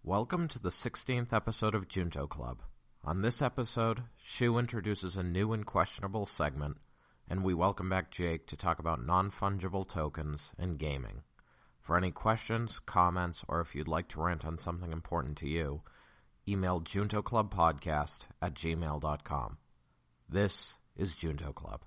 Welcome to the 16th episode of Junto Club. On this episode, Shu introduces a new and questionable segment, and we welcome back Jake to talk about non-fungible tokens and gaming. For any questions, comments, or if you'd like to rant on something important to you, email juntoclubpodcast@gmail.com. This is Junto Club.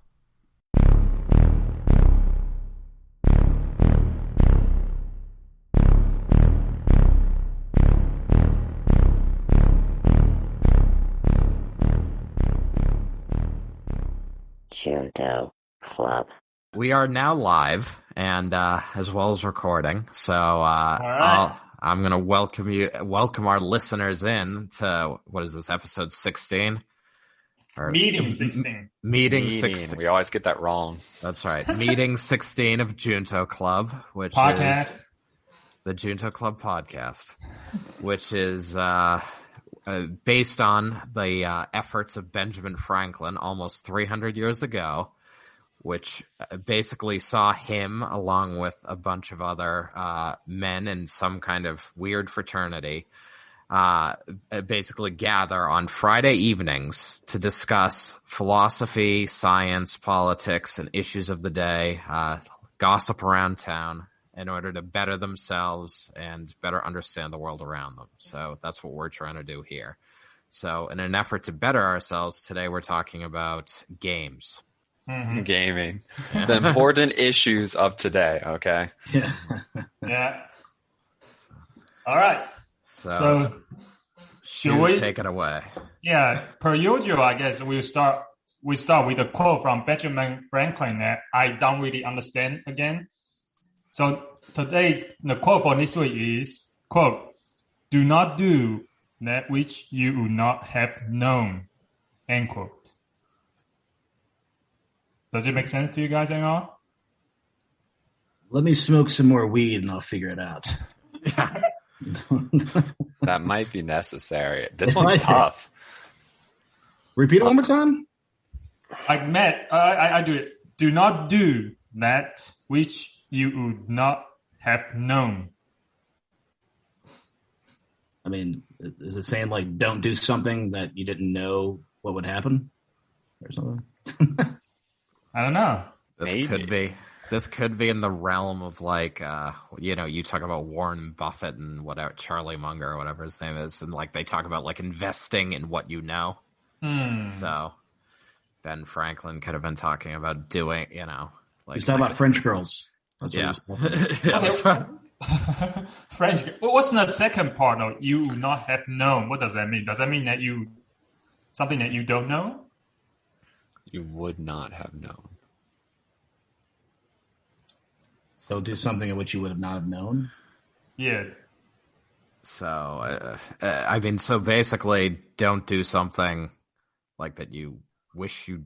Junto Club. We are now live and as well as recording, so right. I'm going to welcome our listeners in to, what is this, episode 16? Meeting 16. Meeting 16. We always get that wrong. That's right. Meeting 16 of Junto Club, which Podcast. is the Junto Club podcast, which is based on the efforts of Benjamin Franklin almost 300 years ago, which basically saw him along with a bunch of other men in some kind of weird fraternity basically gather on Friday evenings to discuss philosophy, science, politics, and issues of the day, gossip around town, in order to better themselves and better understand the world around them. So that's what we're trying to do here. So in an effort to better ourselves, today we're talking about games. Mm-hmm. Gaming. Yeah. The important issues of today, okay? Yeah. All right. So should we take it away? Yeah, per usual, I guess we start with a quote from Benjamin Franklin that I don't really understand again. So today, the quote for this week is, quote, "Do not do that which you would not have known," end quote. Does it make sense to you guys at all? Let me smoke some more weed and I'll figure it out. That might be necessary. This one's tough. Repeat it one more time. I do it. Do not do that which you would not have known. I mean, is it saying like don't do something that you didn't know what would happen or something? I don't know. This could be in the realm of like, you talk about Warren Buffett and whatever, Charlie Munger or whatever his name is, and like they talk about like investing in what you know. So Ben Franklin could have been talking about doing, like he's talking about French girls. That's what French. What's the second part of you would not have known? What does that mean? Does that mean that something that you don't know? You would not have known. So do something in which you would not have known? Yeah. So, so basically don't do something like that you wish you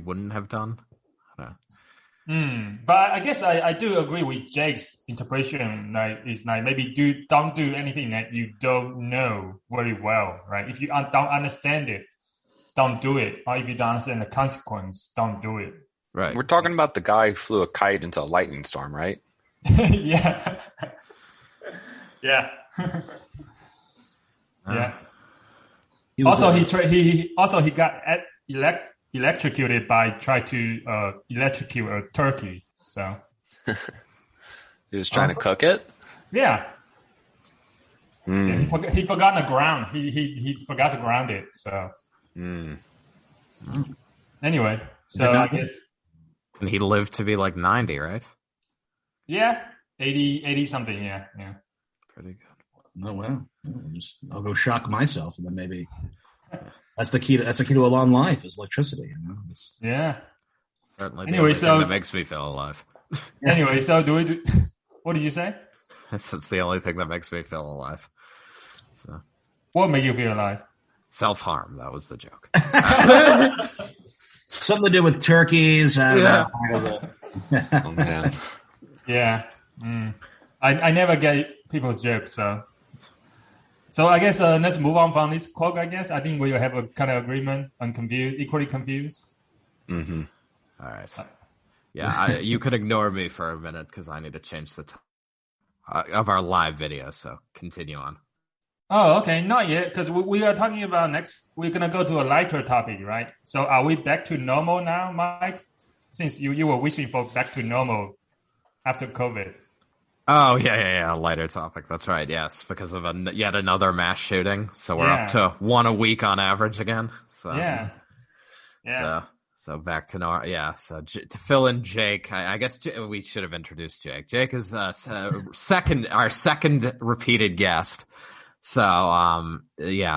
wouldn't have done. I don't know. But I guess I do agree with Jake's interpretation. Maybe don't do anything that you don't know very well, right? If you don't understand it, don't do it. Or if you don't understand the consequence, don't do it. Right. We're talking about the guy who flew a kite into a lightning storm, right? Yeah. Yeah. Yeah. He got electrocuted by trying to electrocute a turkey. So he was trying to cook it. Yeah. Yeah, he forgot the ground. He forgot to ground it. So anyway, so I guess. And he lived to be like 90, right? Yeah, 80 something. Yeah. Pretty good. Oh well, I'll go shock myself, and then maybe that's the key. That's the key to a long life is electricity. Yeah. Certainly. Anyway, so that makes me feel alive. Anyway, so what did you say? That's the only thing that makes me feel alive. So. What makes you feel alive? Self-harm. That was the joke. Something to do with turkeys. Yeah. Oh man. Yeah. I never get people's jokes, so I guess let's move on from this quote. I guess I think we have a kind of agreement on equally confused. Mm-hmm. All right. Yeah, you could ignore me for a minute because I need to change the time of our live video. So continue on. Oh, okay. Not yet, because we are talking about next. We're gonna go to a lighter topic, right? So, are we back to normal now, Mike? Since you were wishing for back to normal after COVID. Oh, yeah. Lighter topic. That's right. Yes, because of yet another mass shooting. So we're up to one a week on average again. So Yeah. So back to normal. Yeah. So to fill in Jake, I guess we should have introduced Jake. Jake is our second repeated guest. So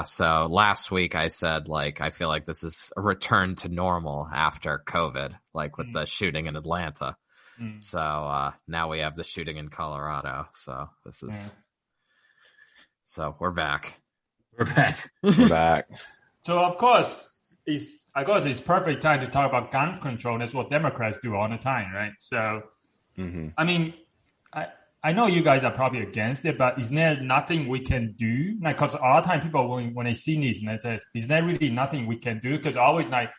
So last week I said like I feel like this is a return to normal after COVID, like with the shooting in Atlanta. So now we have the shooting in Colorado. So this is so we're back. We're back. We're back. So of course it's perfect time to talk about gun control. That's what Democrats do all the time, right? So I mean, I know you guys are probably against it, but is there nothing we can do? Like, because a lot of time people when they see this, and they say, is there really nothing we can do? Because always like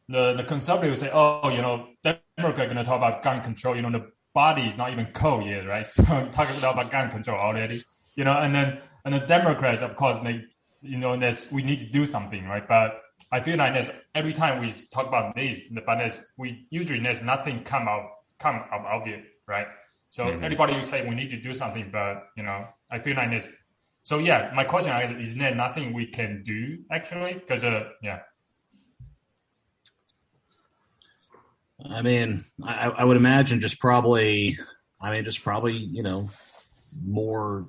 the conservative will say, oh, Democrats are going to talk about gun control. The body is not even cold yet, right? So I'm talking about gun control already. And the Democrats, of course, we need to do something, right? But I feel like every time we talk about this, but there's nothing come out of it, right? So everybody will say we need to do something, but I feel like this. So my question is there nothing we can do actually? Because I mean, I would imagine just probably, more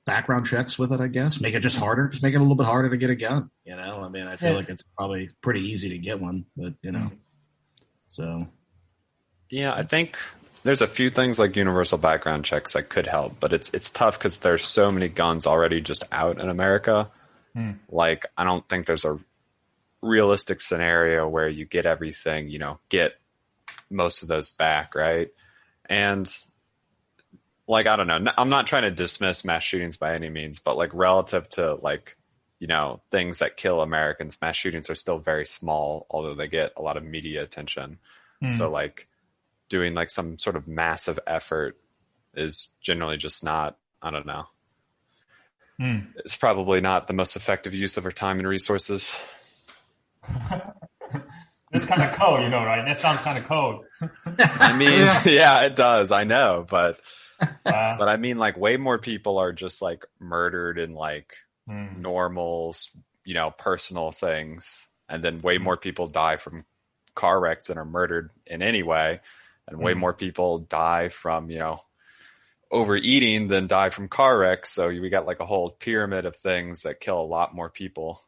background checks with it, I guess. Make it just harder. Just make it a little bit harder to get a gun, I mean, I feel like it's probably pretty easy to get one, but, so. Yeah, I think there's a few things like universal background checks that could help, but it's tough because there's so many guns already just out in America. Like, I don't think there's a realistic scenario where you get everything, get most of those back, right? And like, I don't know, I'm not trying to dismiss mass shootings by any means, but like relative to like, things that kill Americans, mass shootings are still very small, although they get a lot of media attention. So like doing like some sort of massive effort is generally just not, I don't know. It's probably not the most effective use of our time and resources. That's kind of cold, right? That sounds kind of cold. I mean, yeah, it does. I know, but I mean, like, way more people are just like murdered in like normal, personal things, and then way more people die from car wrecks than are murdered in any way, and way more people die from overeating than die from car wrecks. So we got like a whole pyramid of things that kill a lot more people.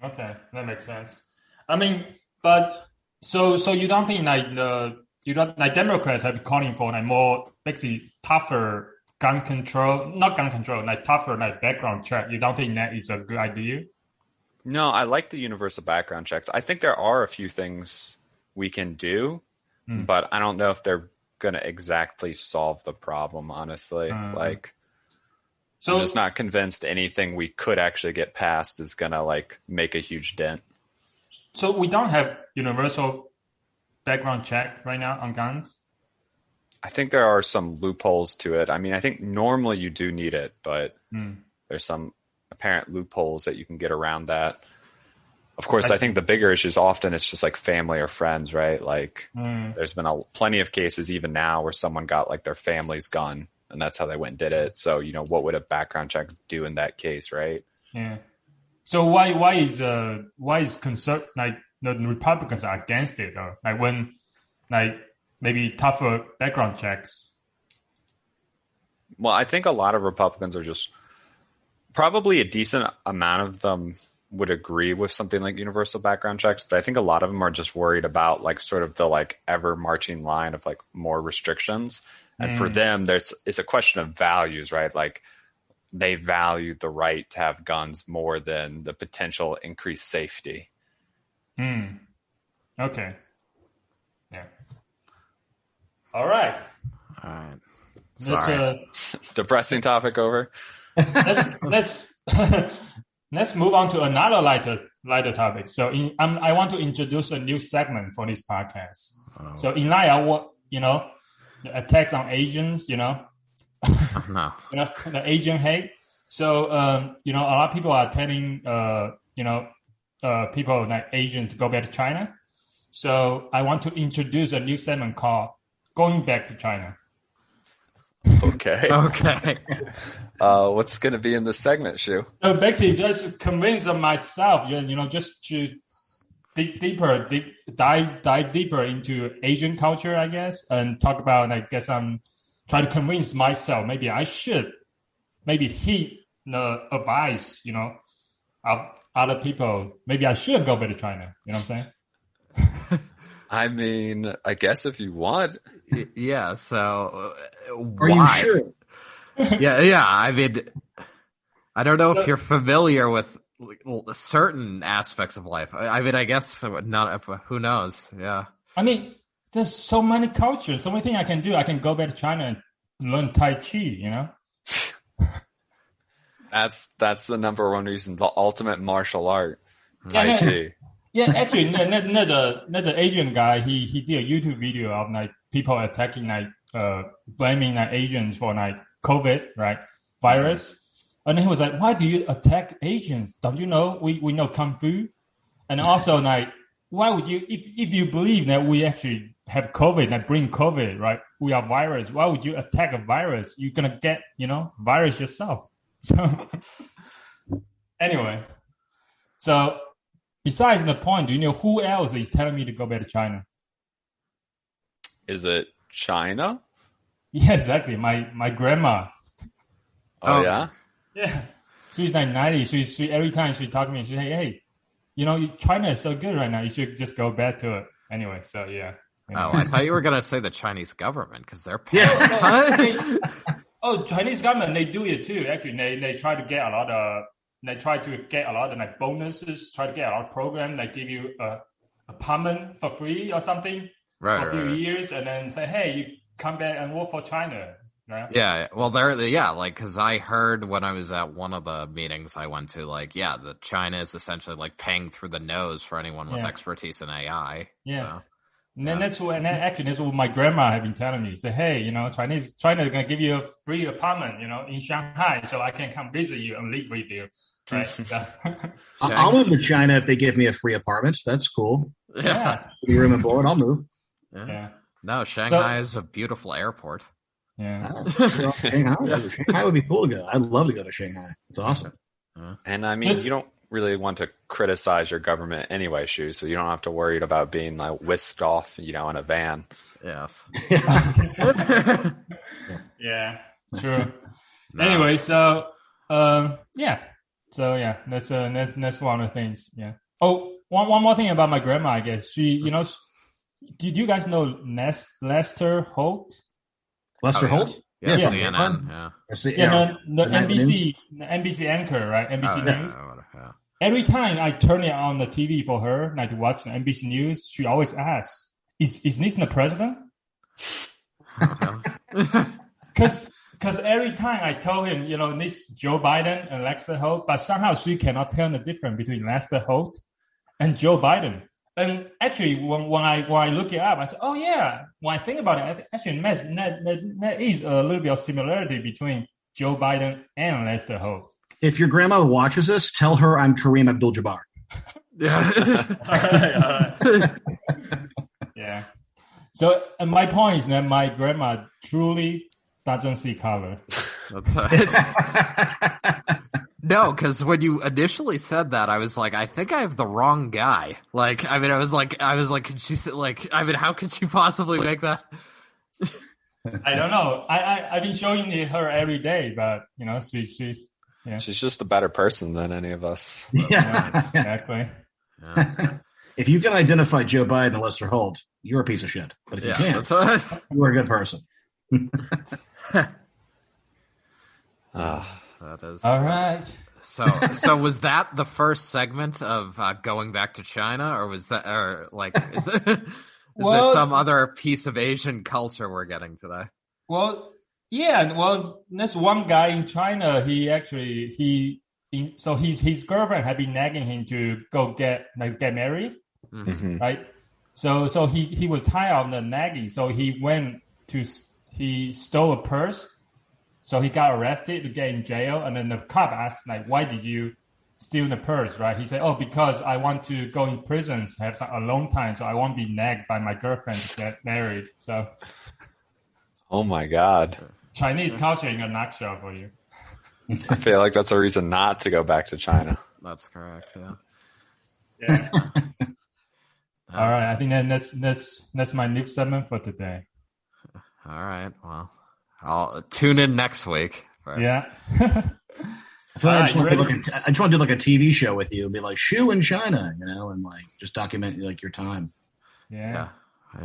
Okay, that makes sense. I mean, but so you don't think like Democrats have been calling for like more basically tougher gun control, not gun control, like tougher like background check. You don't think that is a good idea? No, I like the universal background checks. I think there are a few things we can do, but I don't know if they're going to exactly solve the problem, honestly. So I'm just not convinced anything we could actually get passed is going to like make a huge dent. So we don't have universal background check right now on guns? I think there are some loopholes to it. I mean, I think normally you do need it, but there's some apparent loopholes that you can get around that. Of course, I think the bigger issues often it's just like family or friends, right? Like there's been plenty of cases even now where someone got like their family's gun and that's how they went and did it. So, what would a background check do in that case, right? Yeah. So why is concern like the Republicans are against it though? Like when like maybe tougher background checks. Well, I think a lot of Republicans are just probably a decent amount of them would agree with something like universal background checks, but I think a lot of them are just worried about like sort of the like ever marching line of like more restrictions. And for them, it's a question of values, right? Like they value the right to have guns more than the potential increased safety. Okay. Yeah. All right. Sorry. Depressing topic over. Let's move on to another lighter topic. So I want to introduce a new segment for this podcast. So in light of the attacks on Asians, No. the Asian hate. So, a lot of people are telling, people like Asians to go back to China. So I want to introduce a new segment called Going Back to China. Okay. Okay. What's going to be in this segment, Shu? So basically, just convince myself, just to dive deeper into Asian culture, I guess, and talk about, I guess try to convince myself maybe I should heed the advice, of other people. Maybe I should go back to China. You know what I'm saying? I mean, I guess if you want. Yeah. So, Are you sure? Yeah. I mean, I don't know if you're familiar with certain aspects of life. I mean, I guess not. Who knows? Yeah. I mean, there's so many cultures, so many things I can do. I can go back to China and learn Tai Chi. That's the number one reason. The ultimate martial art, Tai Chi. Yeah, actually, there's an Asian guy. He did a YouTube video of like people attacking blaming Asians for COVID virus, and then he was like, "Why do you attack Asians? Don't you know we know kung fu?" And also why would you if you believe that we actually have COVID bring COVID We are virus. Why would you attack a virus? You're gonna get virus yourself. So anyway, so. Besides the point, do you know who else is telling me to go back to China? Is it China? Yeah, exactly. My grandma. Oh, yeah? Yeah. She's 90. She every time she talks to me, she say, "Hey, China is so good right now. You should just go back to it." Anyway, so yeah. Oh, I thought you were going to say the Chinese government because they're paying. Chinese government, they do it too. Actually, they try to get a lot of... They try to get a lot of bonuses, try to get a lot of programs, give you a apartment for free or something for a few years, and then say, "Hey, you come back and work for China." Right? Yeah, well, because I heard when I was at one of the meetings I went to, the China is essentially paying through the nose for anyone with expertise in AI. Yeah. So. And then that's what my grandma had been telling me. Say, "Hey, China is gonna give you a free apartment, in Shanghai, so I can come visit you and live with you." Right. So. I'll move to China if they give me a free apartment. That's cool. Yeah. Room and board, I'll move. Yeah. No, Shanghai is a beautiful airport. Yeah. Shanghai would be cool to go. I'd love to go to Shanghai. It's awesome. And I mean, you don't really want to criticize your government anyway, Shu, so you don't have to worry about being whisked off, in a van. Yes. Yeah. True. No. Anyway, so yeah. So yeah, that's one of the things. Yeah. Oh, one more thing about my grandma, I guess. She, did you guys know Lester Holt? Lester Holt? Yeah, CNN. Yeah. The NBC anchor, right? NBC News. Yeah. Every time I turn it on the TV for her, to watch the NBC News, she always asks, "Is this the president?" Because every time I told him, this Joe Biden and Lester Holt, but somehow she cannot tell the difference between Lester Holt and Joe Biden. And actually, when I look it up, I said, "Oh yeah." When I think about it, actually, there is a little bit of similarity between Joe Biden and Lester Holt. If your grandma watches this, tell her I'm Kareem Abdul-Jabbar. Yeah. Yeah. So my point is that my grandma truly doesn't see color. No, because when you initially said that, I was like, I think I have the wrong guy. I was like, could she how could she possibly make that? I don't know. I've been showing it her every day, but she's just a better person than any of us. Yeah, exactly. Yeah. If you can identify Joe Biden and Lester Holt, you're a piece of shit. But if you can't, you're a good person. That is all right. So was that the first segment of going back to China, or was that, is there some other piece of Asian culture we're getting today? Well, yeah. Well, there's one guy in China. So his girlfriend had been nagging him to go get married, right? So he was tired of the nagging. So he stole a purse So he got arrested to get in jail, and then the cop asked, like, why did you steal the purse, right? He said, oh, because I want to go in prison, have some alone time, so I won't be nagged by my girlfriend to get married. So, Oh my God. Chinese culture in a nutshell for you. I feel like that's a reason not to go back to China. That's correct. Yeah. Yeah. All right. I think that's my news segment for today. All right. Well, I'll tune in next week. Yeah. I feel like I just want to do like a TV show with you and be like shoe in China, and like just document like your time. Yeah.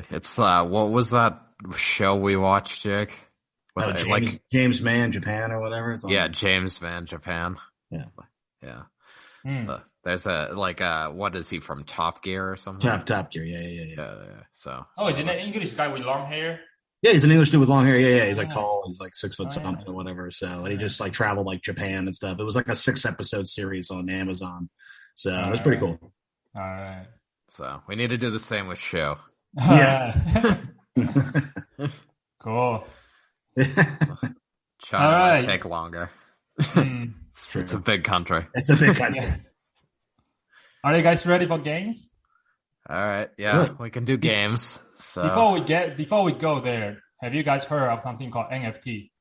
It's what was that show we watched, Jake? James Mann Japan or whatever. It's James Mann Japan. Yeah. So there's what is he from, Top Gear or something? Top Gear. Yeah. So. Oh, is it an English guy with long hair? Yeah, he's an English dude with long hair. Yeah. He's like tall. He's like 6 foot something or whatever. So, and he just like traveled like Japan and stuff. It was like a 6-episode series on Amazon. So it was pretty cool. All right. So we need to do the same with show. Yeah. Cool. China might take longer. It's a big country. It's a big country. Are you guys ready for games? All right. Yeah, we can do games. So Before we go there, have you guys heard of something called NFT?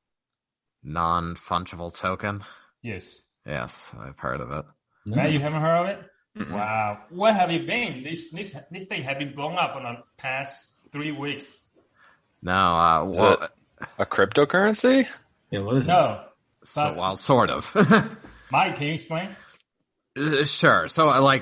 Non-fungible token? Yes. Yes, I've heard of it. Matt, you haven't heard of it? Mm-mm. Wow. Where have you been? This thing has been blown up for the past 3 weeks. No, Is it a cryptocurrency? Yeah, what is it? No. Sort of. Mike, can you explain? Sure. So, I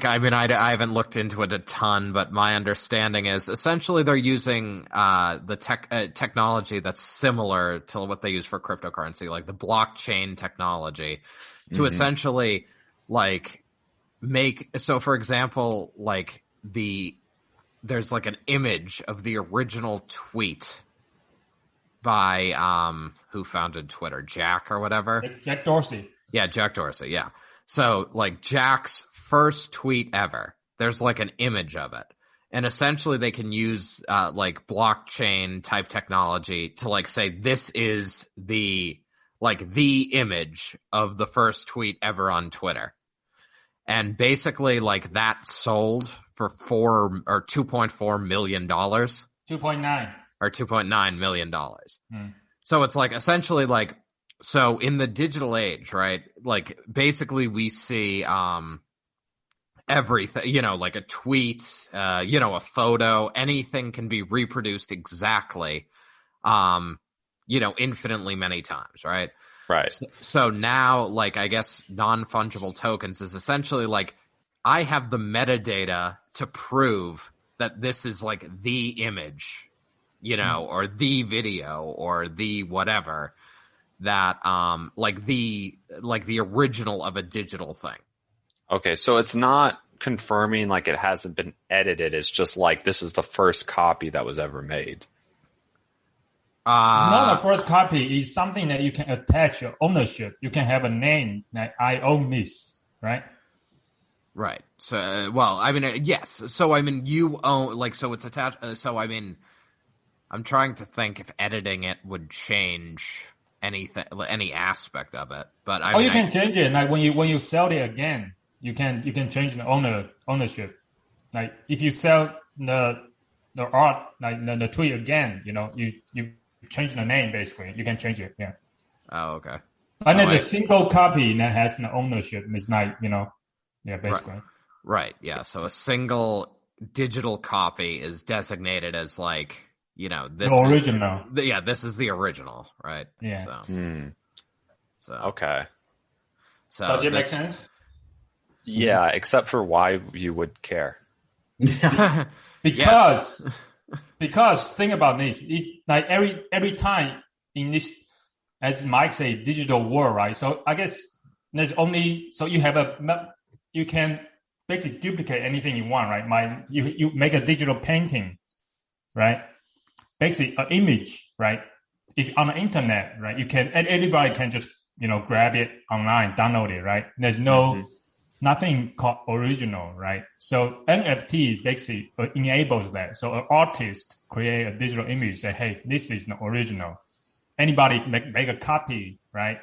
haven't looked into it a ton, but my understanding is essentially they're using the technology that's similar to what they use for cryptocurrency, like the blockchain technology, to essentially make. So, for example, there's like an image of the original tweet by who founded Twitter, Jack or whatever. Jack Dorsey. Yeah, Jack Dorsey. Yeah. So, Jack's first tweet ever, there's an image of it. And essentially they can use, blockchain type technology to, say, this is the image of the first tweet ever on Twitter. And basically, that sold for $2.4 million. 2.9. Or $2.9 million. So it's essentially so in the digital age, right? Basically we see everything, a tweet, a photo, anything can be reproduced exactly, infinitely many times, right? Right. So now, I guess non-fungible tokens is essentially I have the metadata to prove that this is the image, or the video or the whatever that the original of a digital thing. Okay, so it's not confirming it hasn't been edited. It's just this is the first copy that was ever made. Not the first copy. Is something that you can attach your ownership. You can have a name that I own this, right? Right. So, yes. So, you own, so it's attached. I'm trying to think if editing it would change anything, any aspect of it. But you can change it. When you sell it again, you can change the ownership. If you sell the art, the tweet again, you change the name basically. You can change it. Yeah. Oh, okay. And it's a single copy that has the ownership. It's not, yeah, basically. Right. Yeah. So a single digital copy is designated as this the original. This is the original, right? Yeah. So okay. So does it make sense? Yeah, except for why you would care. Because think about this. It's every time in this, as Mike say, digital world, right? So I guess there's only you can basically duplicate anything you want, right? You make a digital painting, right? Basically an image, right? If on the internet, right, and everybody can just, grab it online, download it, right? There's nothing called original, right? So NFT basically enables that. So an artist create a digital image, say, hey, this is the original. anybody make a copy, right?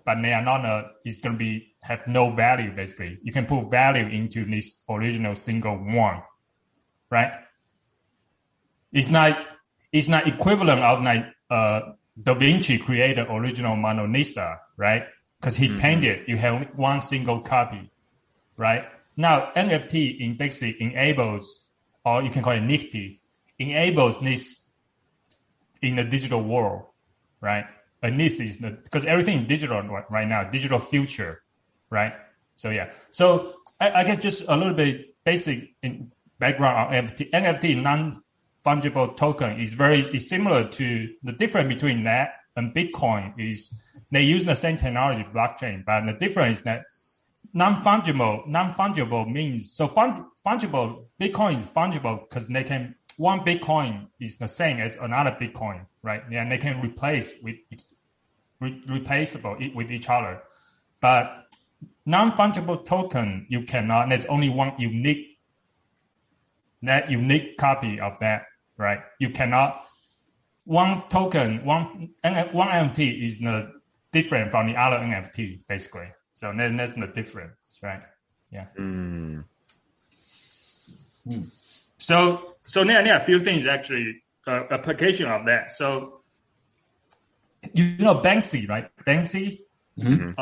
But they are not it's going to have no value, basically. You can put value into this original single one, right? It's not equivalent of Da Vinci created original Mona Lisa, right? Because he painted, you have one single copy, right? Now, NFT basically enables, or you can call it nifty, enables this in the digital world, right? And this is because everything is digital right now, digital future, right? So yeah. So I guess just a little bit basic in background on NFT. NFT, non-fungible token, is similar to the difference between that and Bitcoin is they use the same technology, blockchain, but the difference is that non-fungible means so fungible. Bitcoin is fungible because one Bitcoin is the same as another Bitcoin, right? Yeah, and they can replaceable with each other. But non-fungible token, you cannot. There's only one unique copy of that, right? You cannot. One token, one NFT is different from the other NFT, basically. So that's the difference, right? Yeah. So there are a few things actually application of that. So you know Banksy, right? Banksy. Mm-hmm.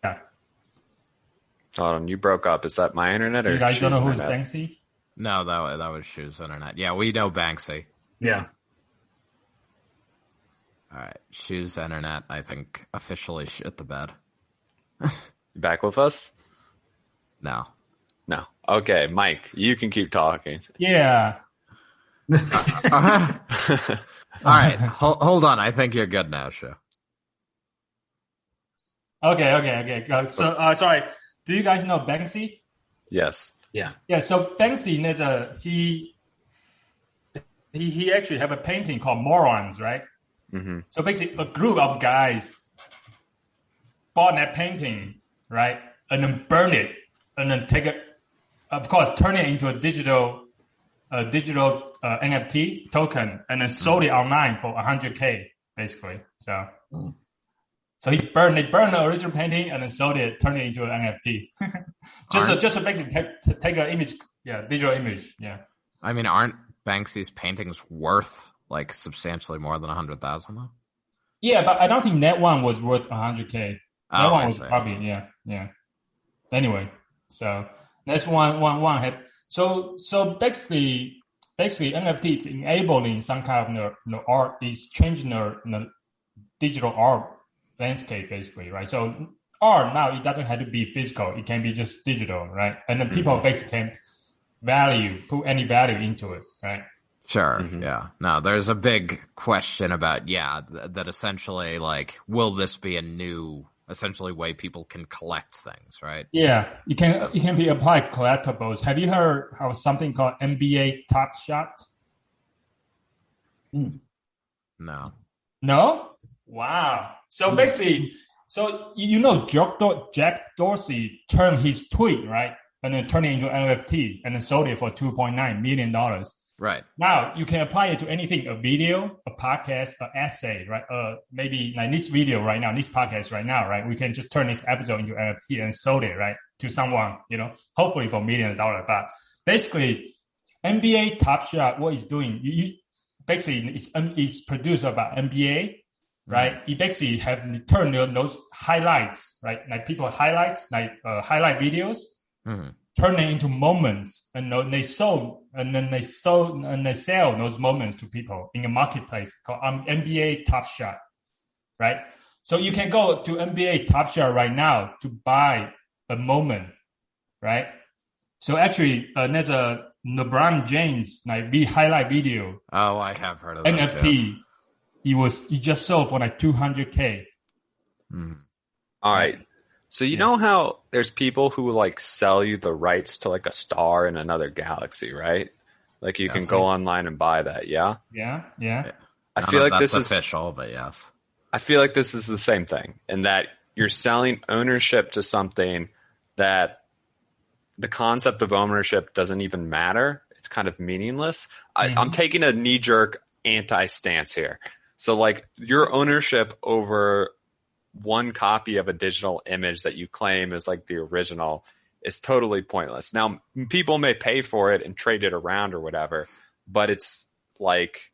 Yeah. Hold on, you broke up. Is that my internet or You guys don't know who's internet? Banksy? No, that was Shu's internet. Yeah, we know Banksy. Yeah. All right, Shu's internet, I think, officially shit the bed. Back with us? No. No. Okay, Mike, you can keep talking. Yeah. All right, hold on. I think you're good now, Shu. Okay. So sorry. Do you guys know Banksy? Yes. Yeah. Yeah. So Banksy, he actually have a painting called Morons, right? Mm-hmm. So basically, a group of guys bought that painting, right, and then burn it, and then take it, of course, turn it into a digital NFT token, and then sold it online for $100K, basically. So they burned the original painting and then sold it, turned it into an NFT. just to basically take an image, digital image, yeah. I mean, aren't Banksy's paintings worth like substantially more than 100,000 though? Yeah, but I don't think that one was worth 100K. That one was probably yeah. Anyway, so that's one hit. So basically NFT is enabling some kind of the art, is changing the digital art landscape, basically, right? So art now, it doesn't have to be physical; it can be just digital, right? And then people basically can put any value into it, right? Sure. Yeah. No, there's a big question about that essentially, like, will this be a new essentially way people can collect things, right? Yeah, it can be applied collectibles. Have you heard of something called NBA Top Shot? No. No? Wow. So basically, you know Jack Dorsey turned his tweet, right? And then turned it into NFT and then sold it for $2.9 million. Right. Now you can apply it to anything: a video, a podcast, an essay, right? Maybe like this video right now, this podcast right now, right? We can just turn this episode into NFT and sold it, right, to someone, hopefully for $1 million. But basically, NBA Top Shot, what it's doing, basically it's produced about NBA, right? You basically have turned those highlights, right? Like people highlights, like highlight videos. Turn it into moments, and they sell those moments to people in a marketplace called NBA Top Shot, right? So you can go to NBA Top Shot right now to buy a moment, right? So actually, there's a LeBron James highlight video. Oh, I have heard of NFT. Yes. He just sold for like $200K. All right. So you know how there's people who like sell you the rights to like a star in another galaxy, right? Like you can go online and buy that, yeah? Yeah. I feel like this is official, but yes. I feel like this is the same thing in that you're selling ownership to something that the concept of ownership doesn't even matter. It's kind of meaningless. I'm taking a knee-jerk anti-stance here. So like your ownership over one copy of a digital image that you claim is like the original is totally pointless. Now, people may pay for it and trade it around or whatever, but it's like,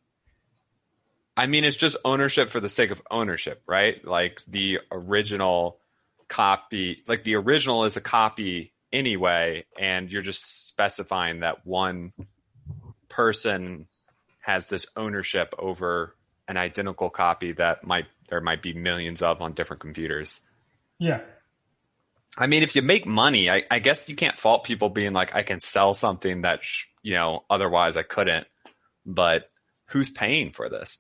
I mean, it's just ownership for the sake of ownership, right? Like the original copy, like the original is a copy anyway, and you're just specifying that one person has this ownership over an identical copy that there might be millions of on different computers. Yeah. I mean, if you make money, I guess you can't fault people being like, I can sell something that, otherwise I couldn't. But who's paying for this?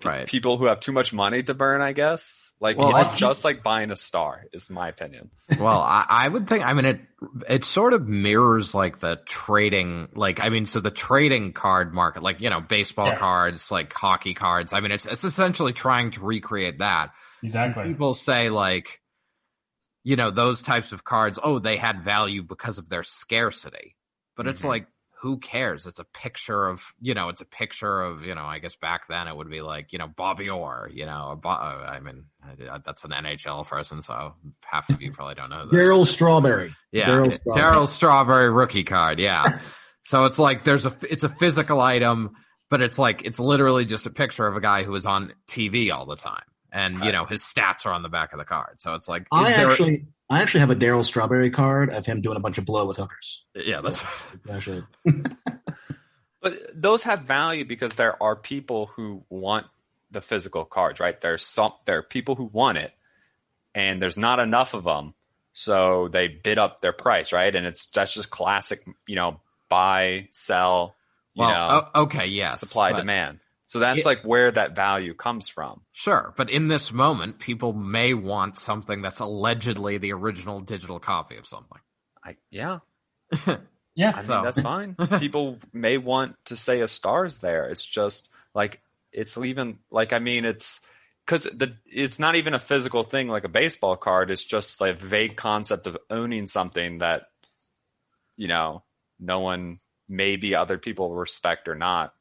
Right. People who have too much money to burn, I guess. Like, it's just like buying a star, is my opinion. Well, I would think, I mean, it sort of mirrors like the trading, like, I mean, so the trading card market, like, baseball cards, like hockey cards. I mean, it's essentially trying to recreate that. Exactly. And people say like, those types of cards, they had value because of their scarcity. But it's like, who cares? It's a picture of, I guess back then it would be like, Bobby Orr, I mean, that's an NHL person, so half of you probably don't know that. Darryl Strawberry. Yeah. Darryl Strawberry rookie card. Yeah. So it's like, it's a physical item, but it's like, it's literally just a picture of a guy who is on TV all the time. And, his stats are on the back of the card. So it's like, I actually have a Darryl Strawberry card of him doing a bunch of blow with hookers. Yeah, that's actually. But those have value because there are people who want the physical cards, right? There are people who want it, and there's not enough of them, so they bid up their price, right? And that's just classic, buy, sell, okay, yes, supply demand. So that's like where that value comes from. Sure, but in this moment, people may want something that's allegedly the original digital copy of something. Yeah. Yeah. I mean, that's fine. People may want to say a star's there. It's just like, it's even like, I mean, it's because it's not even a physical thing like a baseball card. It's just like a vague concept of owning something that, no one, maybe other people respect or not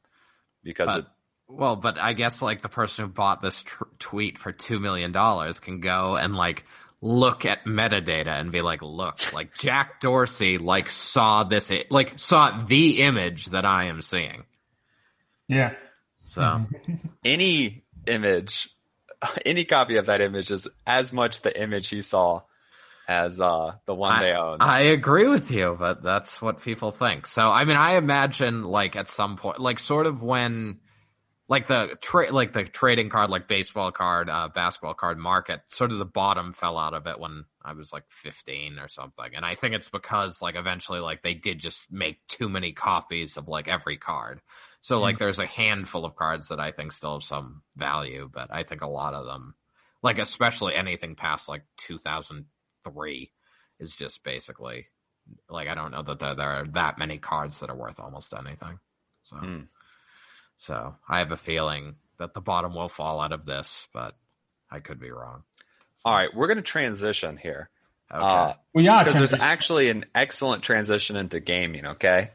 because Well, but I guess like the person who bought this tweet for $2 million can go and like look at metadata and be like, look, like Jack Dorsey like saw the image that I am seeing. Yeah. So any image, any copy of that image is as much the image he saw as the one they own. I agree with you, but that's what people think. So I mean, I imagine like at some point, like sort of when. Like the trading card, like baseball card, basketball card market, sort of the bottom fell out of it when I was like 15 or something. And I think it's because like eventually like they did just make too many copies of like every card. So like there's a handful of cards that I think still have some value, but I think a lot of them, like especially anything past like 2003 is just basically like, I don't know that there are that many cards that are worth almost anything. So. So I have a feeling that the bottom will fall out of this, but I could be wrong. All right, we're going to transition here. Okay. Because there's actually an excellent transition into gaming, okay?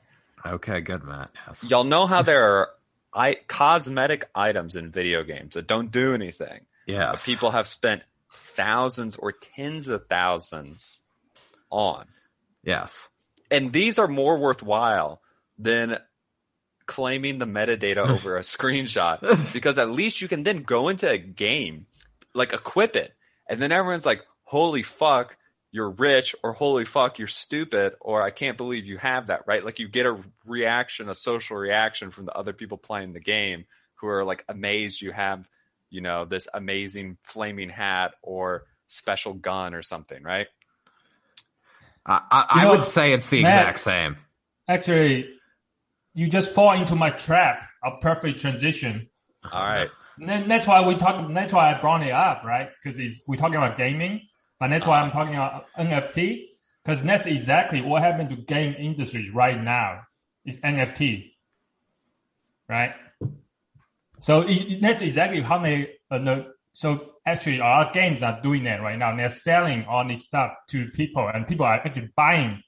Okay, good, Matt. Yes. Y'all know how there are cosmetic items in video games that don't do anything. Yes. People have spent thousands or tens of thousands on. Yes. And these are more worthwhile than claiming the metadata over a screenshot, because at least you can then go into a game, like equip it, and then everyone's like, holy fuck, you're rich, or holy fuck, you're stupid, or I can't believe you have that, right? Like you get a reaction, a social reaction from the other people playing the game who are like amazed you have, this amazing flaming hat or special gun or something, right? I would say it's the exact same. Actually, you just fall into my trap of perfect transition. All right. And that's why that's why I brought it up, right? Because we're talking about gaming, but that's why I'm talking about NFT, because that's exactly what happened to game industries right now. Is NFT, right? So that's exactly how many. So actually, a lot of games are doing that right now. And they're selling all this stuff to people, and people are actually buying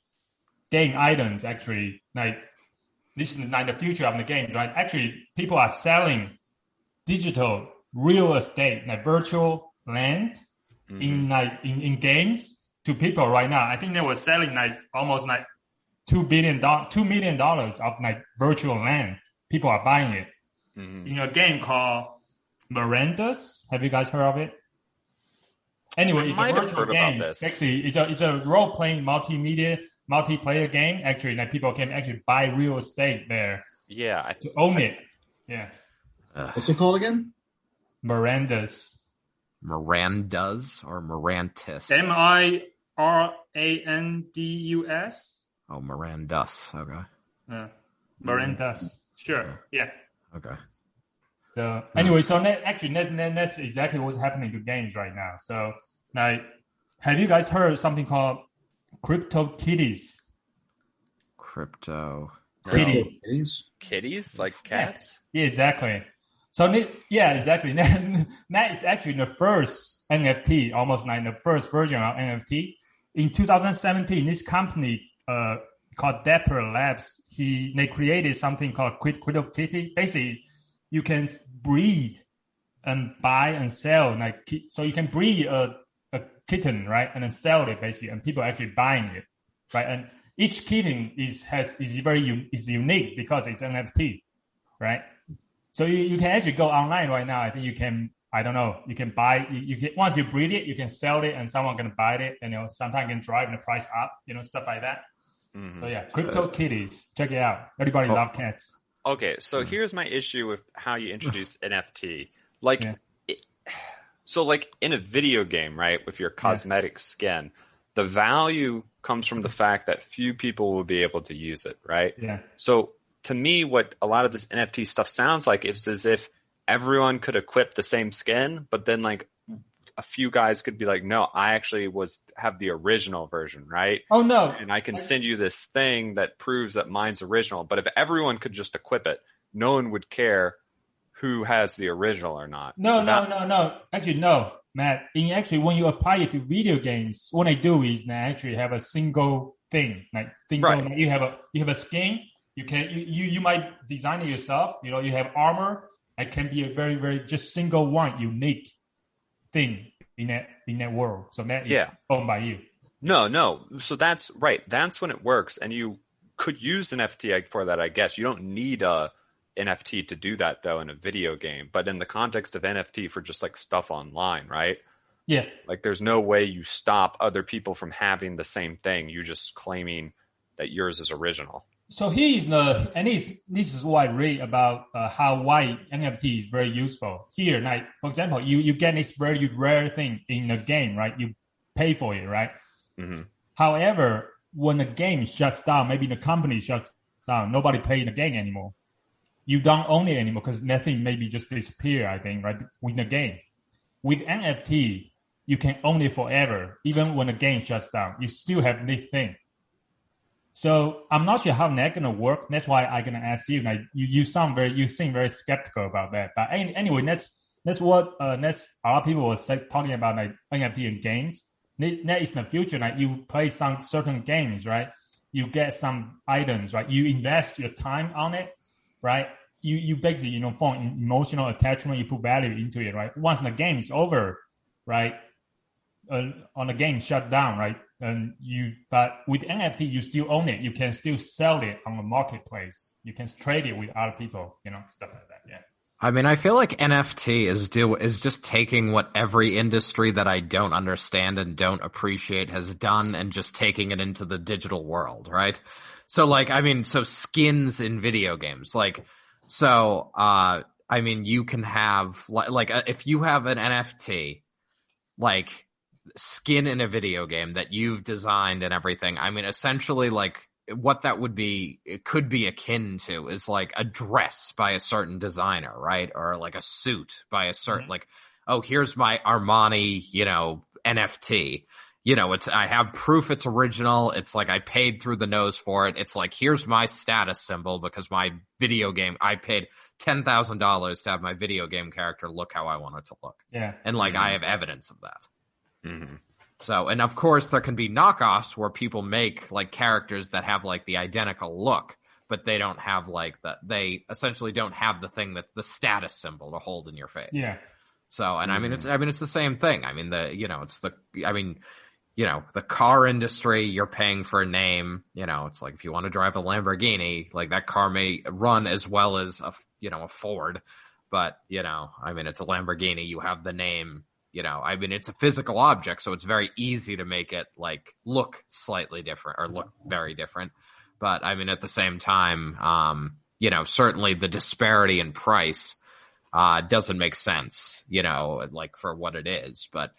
game items. Actually, like this is like the future of the games, right? Actually, people are selling digital real estate, like virtual land in games to people right now. I think they were selling like almost like $2 million of like virtual land. People are buying it in a game called Miranda's. Have you guys heard of it? Anyway, it's a virtual game. Actually, it's a role playing multiplayer game. Actually, like people can actually buy real estate there. Yeah, to own it. Yeah. What's it called again? Miranda's. Miranda's or Mirantis? Mirandus. Oh, Miranda's. Okay. Yeah. Miranda's. Sure. Yeah. Okay. So anyway, that's exactly what's happening to games right now. So like, have you guys heard something called crypto kitties? Crypto kitties. Kitties like cats? Yeah, exactly. So exactly. That is actually the first NFT, almost like the first version of NFT. In 2017, this company called Dapper Labs, they created something called Crypto Kitty. Basically, you can breed and buy and sell. So you can breed a kitten, right, and then sell it basically, and people are actually buying it, right? And each kitten is unique because it's NFT, right? So you can actually go online right now. I think you can. I don't know. You can buy. Once you breed it, you can sell it, and someone can buy it. And sometimes can drive the price up. Stuff like that. Mm-hmm. So yeah, crypto kitties. Check it out. Everybody loves cats. Okay, so here's my issue with how you introduced NFT. So in a video game, right, with your cosmetic skin, the value comes from the fact that few people will be able to use it, right? Yeah. So to me, what a lot of this NFT stuff sounds like is as if everyone could equip the same skin, but then like a few guys could be like, no, I actually have the original version, right? Oh, no. And I can send you this thing that proves that mine's original. But if everyone could just equip it, no one would care who has the original or not. No. Actually, no, Matt. When you apply it to video games, what I do is I actually have a single thing. Right. You have a skin. You might design it yourself. You have armor. It can be a very, very just single one unique thing in that world. So that is owned by you. No. So that's right. That's when it works. And you could use an NFT for that, I guess. You don't need a NFT to do that, though, in a video game. But in the context of NFT for just like stuff online, right? Yeah. Like there's no way you stop other people from having the same thing. You're just claiming that yours is original. So this is what I read about why NFT is very useful. Here, like for example, you get this very rare thing in the game, right? You pay for it, right? Mm-hmm. However, when the game shuts down, maybe the company shuts down, nobody plays the game anymore. You don't own it anymore because nothing maybe just disappear, I think, right? With the game. With NFT, you can own it forever. Even when the game shuts down, you still have this thing. So I'm not sure how that's gonna work. That's why I'm gonna ask you. Like you seem very skeptical about that. But anyway, that's what a lot of people were talking about, like NFT in games. That is in the future. Like you play some certain games, right? You get some items, right? You invest your time on it, right? You basically form emotional attachment. You put value into it, right? Once the game is over, right? On the game shut down, right? But with NFT, you still own it. You can still sell it on the marketplace. You can trade it with other people, stuff like that. Yeah. I mean, I feel like NFT is just taking what every industry that I don't understand and don't appreciate has done and just taking it into the digital world, right? So so skins in video games, you can have if you have an NFT, skin in a video game that you've designed and everything. I mean, essentially, what that would be, it could be akin to is a dress by a certain designer, right? Or a suit by a certain, here's my Armani, NFT. I have proof it's original. It's I paid through the nose for it. It's here's my status symbol because my video game, I paid $10,000 to have my video game character look how I want it to look. Yeah. And I have evidence of that. Mm-hmm. So, and of course there can be knockoffs where people make characters that have the identical look, but they don't have like they essentially don't have the thing that the status symbol to hold in your face. Yeah. So, and it's the same thing. I mean, the car industry, you're paying for a name. It's like if you want to drive a Lamborghini, like that car may run as well as a Ford, but it's a Lamborghini. You have the name. It's a physical object, so it's very easy to make it like look slightly different or look very different. But at the same time, certainly the disparity in price doesn't make sense, like for what it is. But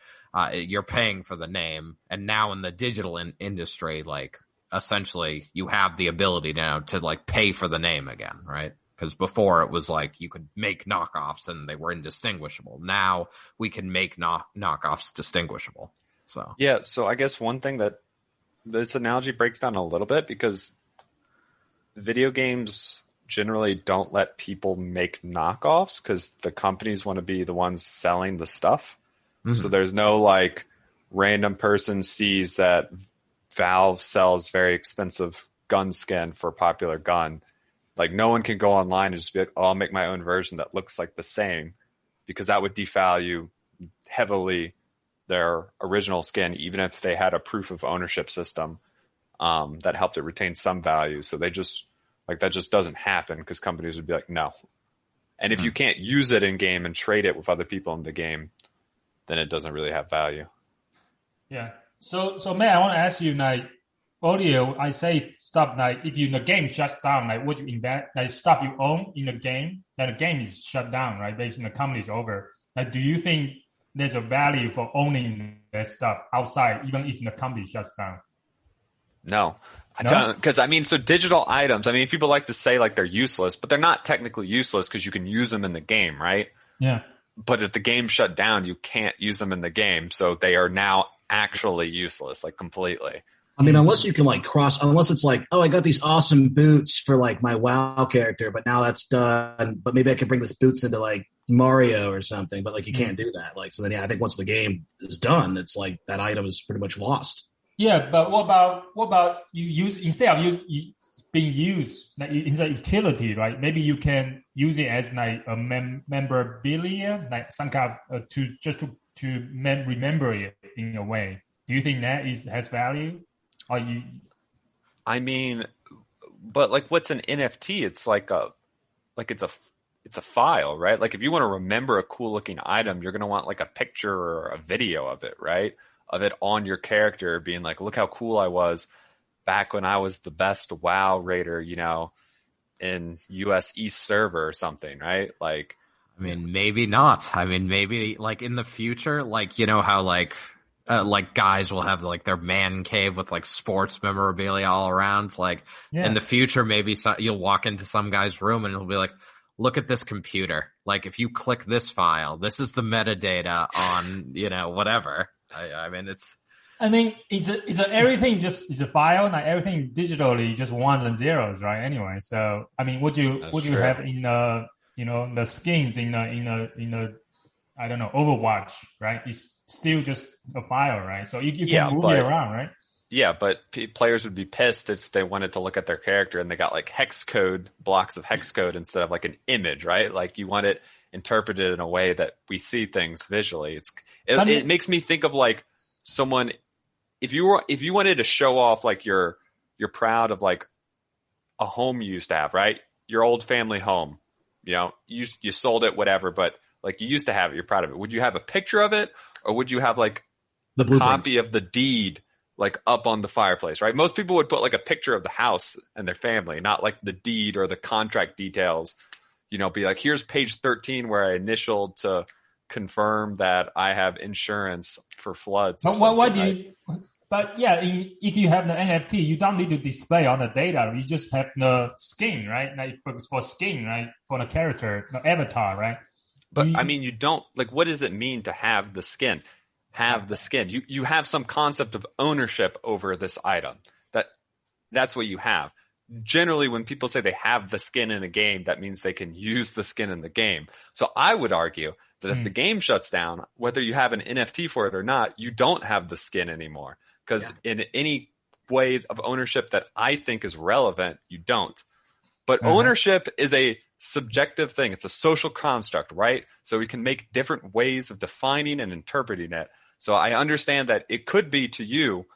you're paying for the name, and now in the digital industry, like essentially you have the ability now to like pay for the name again, right? Because before it was like you could make knockoffs and they were indistinguishable. Now we can make knockoffs distinguishable. So yeah, so I guess one thing that this analogy breaks down a little bit, because video games generally don't let people make knockoffs because the companies want to be the ones selling the stuff. Mm-hmm. So there's no like random person sees that Valve sells very expensive gun skin for a popular gun. Like no one can go online and just be like, oh, I'll make my own version that looks like the same, because that would devalue heavily their original skin, even if they had a proof of ownership system that helped it retain some value. So they just like that just doesn't happen because companies would be like, no. And if you can't use it in game and trade it with other people in the game, then it doesn't really have value. Yeah. So Matt, I want to ask you, like, earlier I say stop, like if the game shuts down, like would you invest, like stop you own in the game, then the game is shut down, right? Basically the company is over. Like, do you think there's a value for owning that stuff outside, even if the company shuts down? No, I don't, because so digital items, people like to say like they're useless, but they're not technically useless because you can use them in the game, right? Yeah. But if the game shut down, you can't use them in the game, so they are now actually useless, like completely. Unless you can unless it's like, oh, I got these awesome boots for like my WoW character, but now that's done. But maybe I could bring these boots into like Mario or something. But like you can't do that. Like so then I think once the game is done, it's like that item is pretty much lost. Yeah, but what about you use instead of you being used like in the utility, right? Maybe you can use it as like a memorabilia, like some kind of to remember it in a way. Do you think that has value? Are you? But like, what's an NFT? It's it's a file, right? Like if you want to remember a cool looking item, you're going to want like a picture or a video of it, right? Of it on your character being like, look how cool I was back when I was the best WoW raider, in US East server or something, right? Like, maybe not. Maybe like in the future, like, how like guys will have like their man cave with like sports memorabilia all around. Like in the future, maybe you'll walk into some guy's room and he'll be like, look at this computer. Like if you click this file, this is the metadata on, whatever. It's everything just is a file, not everything digitally, just ones and zeros, right? Anyway, so would you have in the skins in the I don't know, Overwatch, right? It's still just a file, right? So you can move it around, right? Yeah, but players would be pissed if they wanted to look at their character and they got like blocks of hex code instead of like an image, right? Like you want it interpreted in a way that we see things visually. It makes me think of like someone, if you wanted to show off like you're proud of like a home you used to have, right? Your old family home, you sold it, whatever, but like you used to have it, you're proud of it. Would you have a picture of it, or would you have like the copy of the deed like up on the fireplace, right? Most people would put like a picture of the house and their family, not like the deed or the contract details. Be like, here's page 13 where I initialed to confirm that I have insurance for floods. Why do you? But yeah, if you have the NFT, you don't need to display all the data. You just have the skin, right? Like for skin, right? For the character, the avatar, right? But you don't like. What does it mean to have the skin? Have the skin. You have some concept of ownership over this item. That's what you have. Generally, when people say they have the skin in a game, that means they can use the skin in the game. So I would argue that if the game shuts down, whether you have an NFT for it or not, you don't have the skin anymore. Because in any way of ownership that I think is relevant, you don't. But ownership is a subjective thing. It's a social construct, right? So we can make different ways of defining and interpreting it. So I understand that it could be to you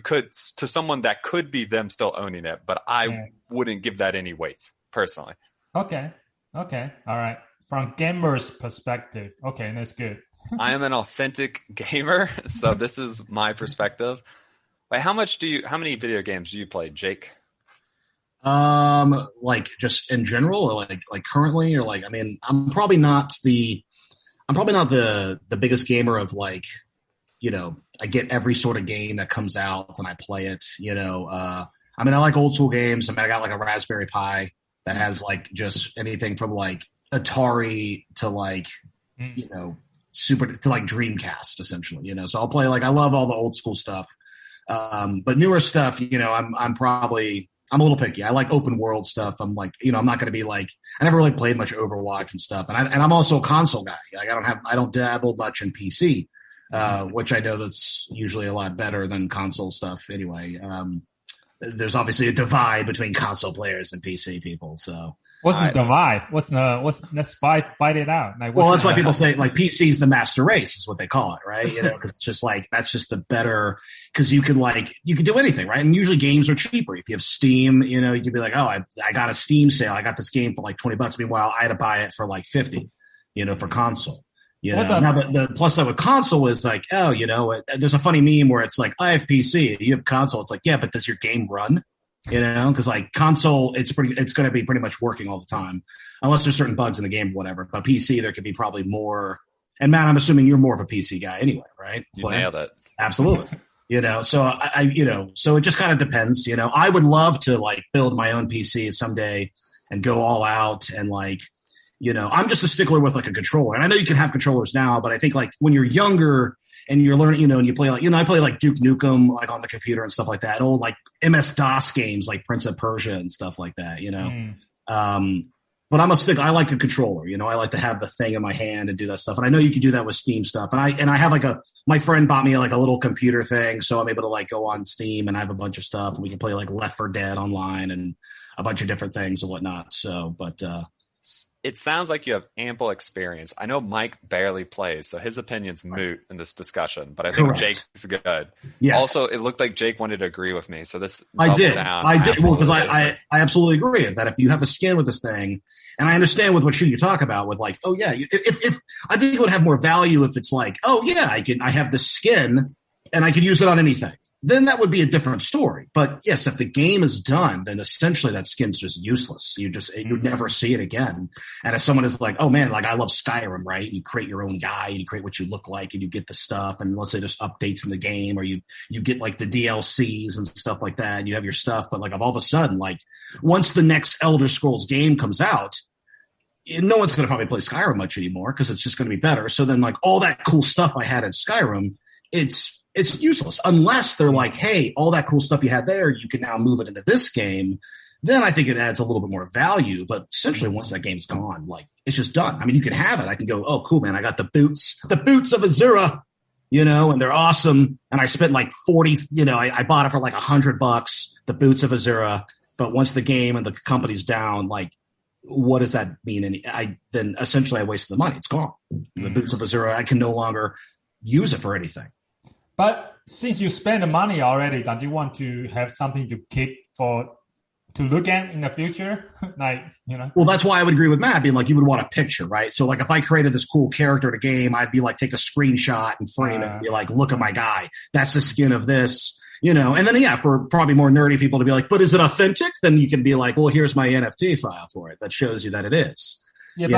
could, to someone that could be them still owning it, but I wouldn't give that any weight personally. Okay. All right. From gamer's perspective. Okay, that's good. I am an authentic gamer, so this is my perspective. Wait, how many video games do you play, Jake? Like just in general, or like currently, or like, I mean, I'm probably not the biggest gamer of like, you know, I get every sort of game that comes out and I play it, you know. I mean, I like old school games. I mean, I got like a Raspberry Pi that has like just anything from like Atari to like, you know, super to like Dreamcast essentially, you know. So I'll play, like, I love all the old school stuff. But newer stuff, you know, I'm a little picky. I like open world stuff. I'm like, you know, I'm not going to be like, I never really played much Overwatch and stuff. And I'm also a console guy. Like I don't dabble much in PC, which I know that's usually a lot better than console stuff anyway. There's obviously a divide between console players and PC people. So what's the divide? Let's fight it out. Like, well, that's why people say like PC is the master race is what they call it, right? You know, 'cause it's just like, that's just the better, because you can do anything, right? And usually games are cheaper. If you have Steam, you know, you can be like, oh, I got a Steam sale. I got this game for like $20. Meanwhile, I had to buy it for like $50, you know, for console. You know, now the plus side with console is like, oh, you know, there's a funny meme where it's like, I have PC, you have console. It's like, yeah, but does your game run? You know, because like console, it's going to be pretty much working all the time, unless there's certain bugs in the game or whatever. But PC, there could be probably more. And Matt, I'm assuming you're more of a PC guy anyway, right? You nailed it. Absolutely. You know, so so it just kind of depends. You know, I would love to like build my own PC someday and go all out and like, you know, I'm just a stickler with like a controller. And I know you can have controllers now, but I think like when you're younger and you're learning, you know, and you play like, you know, I play like Duke Nukem like on the computer and stuff like that. Old like MS-DOS games like Prince of Persia and stuff like that, you know. But I like a controller, you know. I like to have the thing in my hand and do that stuff. And I know you can do that with Steam stuff. And I have like my friend bought me like a little computer thing, so I'm able to like go on Steam and I have a bunch of stuff and we can play like Left 4 Dead online and a bunch of different things and whatnot. So, but it sounds like you have ample experience. I know Mike barely plays, so his opinion's moot in this discussion, but I think Jake's good. Yes. Also, it looked like Jake wanted to agree with me, so this I did. Down, I did. Well, because I absolutely agree that if you have a skin with this thing, and I understand with what you talk about with like, oh yeah, if I think it would have more value if it's like, oh yeah, I have the skin and I can use it on anything. Then that would be a different story. But yes, if the game is done, then essentially that skin's just useless. You'd never see it again. And if someone is like, oh man, like I love Skyrim, right? You create your own guy and you create what you look like and you get the stuff. And let's say there's updates in the game or you get like the DLCs and stuff like that and you have your stuff. But like all of a sudden, like once the next Elder Scrolls game comes out, no one's going to probably play Skyrim much anymore because it's just going to be better. So then like all that cool stuff I had in Skyrim, it's useless unless they're like, hey, all that cool stuff you had there, you can now move it into this game. Then I think it adds a little bit more value. But essentially, once that game's gone, like it's just done. I mean, you can have it. I can go, oh, cool, man. I got the boots of Azura, you know, and they're awesome. And I spent like 40, you know, I bought it for like $100, the boots of Azura. But once the game and the company's down, like, what does that mean? And then essentially I wasted the money. It's gone. The boots of Azura, I can no longer use it for anything. But since you spend the money already, don't you want to have something to keep to look at in the future? Like, you know. Well, that's why I would agree with Matt, being like, you would want a picture, right? So like if I created this cool character in a game, I'd be like, take a screenshot and frame it and be like, look at my guy. That's the skin of this, you know. And then, yeah, for probably more nerdy people to be like, but is it authentic? Then you can be like, well, here's my NFT file for it. That shows you that it is. Yeah,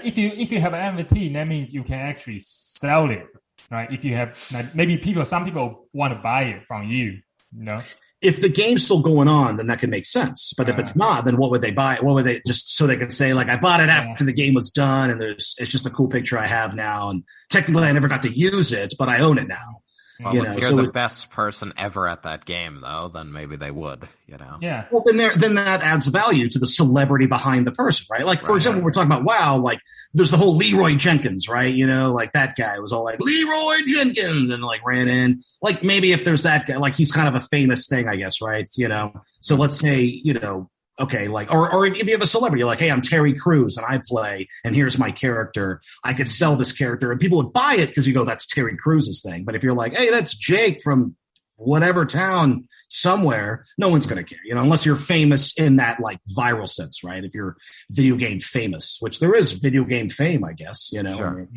if you have an NFT, that means you can actually sell it. Right. If you have like, maybe some people want to buy it from you, you know. If the game's still going on, then that can make sense. But if it's not, then what would they buy? What would they just so they can say like I bought it after the game was done and it's just a cool picture I have now and technically I never got to use it, but I own it now. Well, if you're the best person ever at that game, though, then maybe they would, you know. Yeah. Well, then that adds value to the celebrity behind the person, right? Like, for example, we're talking about WoW, like, there's the whole Leroy Jenkins, right? You know, like that guy was all like, Leroy Jenkins, and like ran in. Like, maybe if there's that guy, like, he's kind of a famous thing, I guess, right? You know, so let's say, you know, okay, like, or if you have a celebrity, like, hey, I'm Terry Crews and I play, and here's my character. I could sell this character, and people would buy it because you go, that's Terry Crews' thing. But if you're like, hey, that's Jake from whatever town somewhere, no one's going to care, unless you're famous in that like viral sense, right? If you're video game famous, which there is video game fame, I guess, Sure.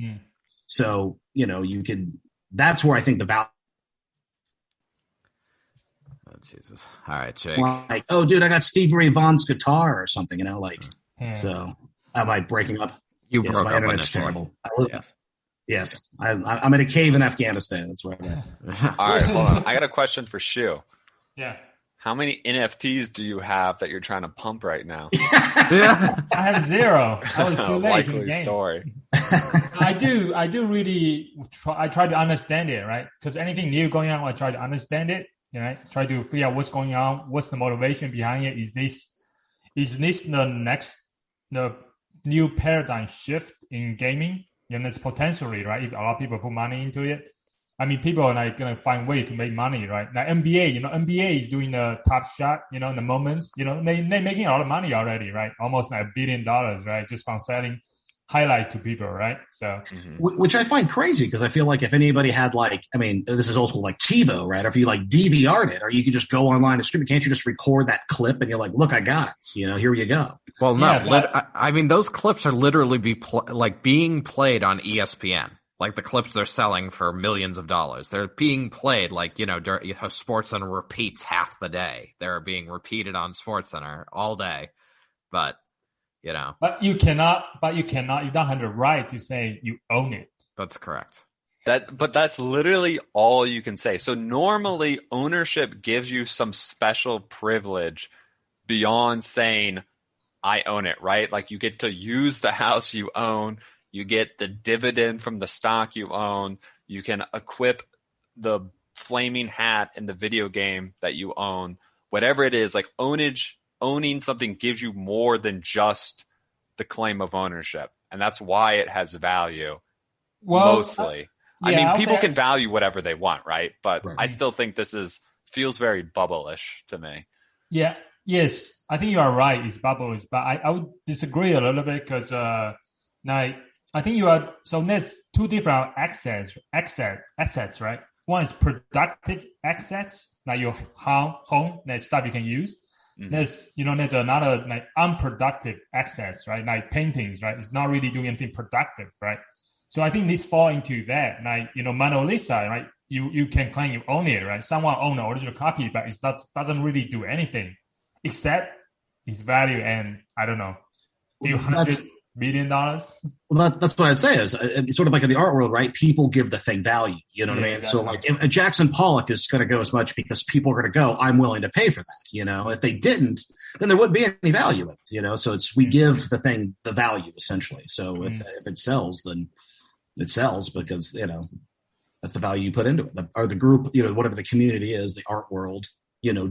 So, you could, that's where I think the value. Oh, Jesus. All right, Jake. Like, oh, dude, I got Stevie Ray Vaughan's guitar or something, so am I breaking up? You yes, broke my up internet's initially. terrible. Yes. Yes, I'm in a cave in Afghanistan. That's where I'm at. All right, hold on. I got a question for Shu. Yeah. How many NFTs do you have that you're trying to pump right now? Yeah. I have 0. I was too late in the Likely game. story. I do really I try to understand it, right? Because anything new going on, I try to understand it, try to figure out what's going on, what's the motivation behind it. Is this the new paradigm shift in gaming? It's potentially, right, if a lot of people put money into it. I mean, people are like going to find ways to make money, right? Now, NBA, NBA is doing the Top Shot, in the moments, they're making a lot of money already, right? Almost like $1 billion, right? Just from selling highlights to people, right? So, which I find crazy because I feel like if anybody had this is old school, like TiVo, right? Or if you like DVR'd it, or you could just go online and stream it, can't you just record that clip and you're like, look, I got it, here you go. Well, no, Yeah, I mean, those clips are literally being played on ESPN. Like the clips they're selling for millions of dollars. They're being played SportsCenter repeats half the day. They're being repeated on SportsCenter all day. But, But you don't have the right to say you own it. That's correct. But that's literally all you can say. So normally ownership gives you some special privilege beyond saying, I own it, right? Like you get to use the house you own. You get the dividend from the stock you own. You can equip the flaming hat in the video game that you own. Whatever it is, like owning something gives you more than just the claim of ownership. And that's why it has value, mostly. I mean, people can value whatever they want, right? But I still think this feels very bubble-ish to me. Yeah. Yes. I think you are right. It's bubbles. But I would disagree a little bit because I think there's 2 different assets, right? One is productive assets, like your home, that stuff you can use. Mm-hmm. There's another like unproductive assets, right? Like paintings, right? It's not really doing anything productive, right? So I think this fall into that. Like, Mona Lisa, right? You can claim you own it, right? Someone own the original copy, but it doesn't really do anything except its value and, I don't know, $100 million. Well, that's what I'd say is it's sort of like in the art world, right? People give the thing value. You know what I mean? Exactly. So like if Jackson Pollock is going to go as much because people are going to go, I'm willing to pay for that. If they didn't, then there wouldn't be any value in it, So we give the thing the value essentially. So if it sells, then it sells because, that's the value you put into it. Or the group, whatever the community is, the art world,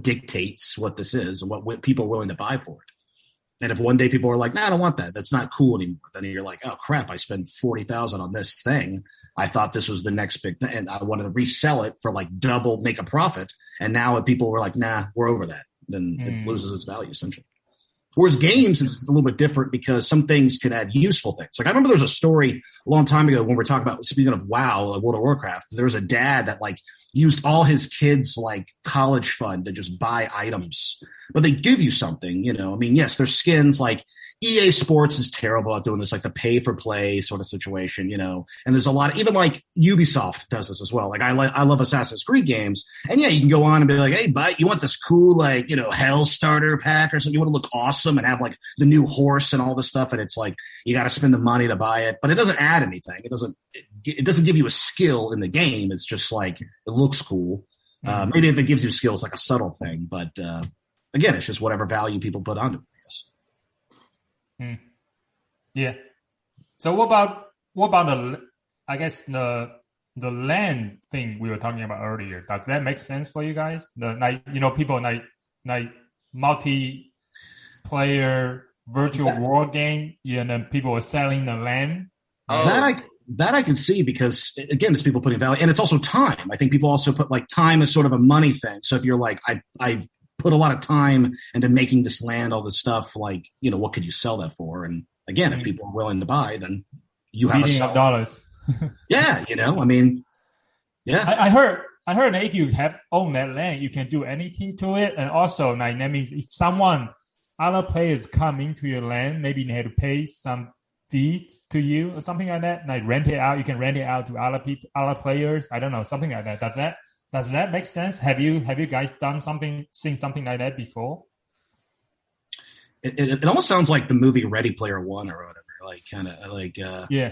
dictates what this is and what people are willing to buy for it. And if one day people are like, I don't want that. That's not cool anymore. Then you're like, oh crap, I spent $40,000 on this thing. I thought this was the next big thing. And I wanted to resell it for like double, make a profit. And now if people were like, nah, we're over that, then it loses its value essentially. Whereas games is a little bit different because some things can add useful things. Like I remember there was a story a long time ago when we're talking about, speaking of WoW, World of Warcraft, there was a dad that like used all his kids' like college fund to just buy items, but they give you something, I mean, yes, there's skins like EA Sports is terrible at doing this, like the pay for play sort of situation, and there's a lot, even like Ubisoft does this as well. Like I love Assassin's Creed games, and yeah, you can go on and be like, hey, but you want this cool, like, Hell Starter pack or something, you want to look awesome and have like the new horse and all this stuff. And it's like, you got to spend the money to buy it, but it doesn't add anything. It doesn't give you a skill in the game. It's just like, it looks cool. Maybe if it gives you skill, it's like a subtle thing, but, again, it's just whatever value people put onto it. Yeah. So what about the land thing we were talking about earlier? Does that make sense for you guys? People like multiplayer virtual world game, and then people are selling the land. That I can see because again, it's people putting value, and it's also time. I think people also put like time as sort of a money thing. So if you're like, I've put a lot of time into making this land, all this stuff. Like, what could you sell that for? And again, if people are willing to buy, then you have $1 billion dollars. Yeah, yeah. I heard that if you own that land, you can do anything to it, and also like that means if other players come into your land, maybe they have to pay some fee to you or something like that. Like rent it out, you can rent it out to other people, other players. I don't know, something like that. Does that make sense? Have you guys seen something like that before? It almost sounds like the movie Ready Player One or whatever. Like kind of like yeah.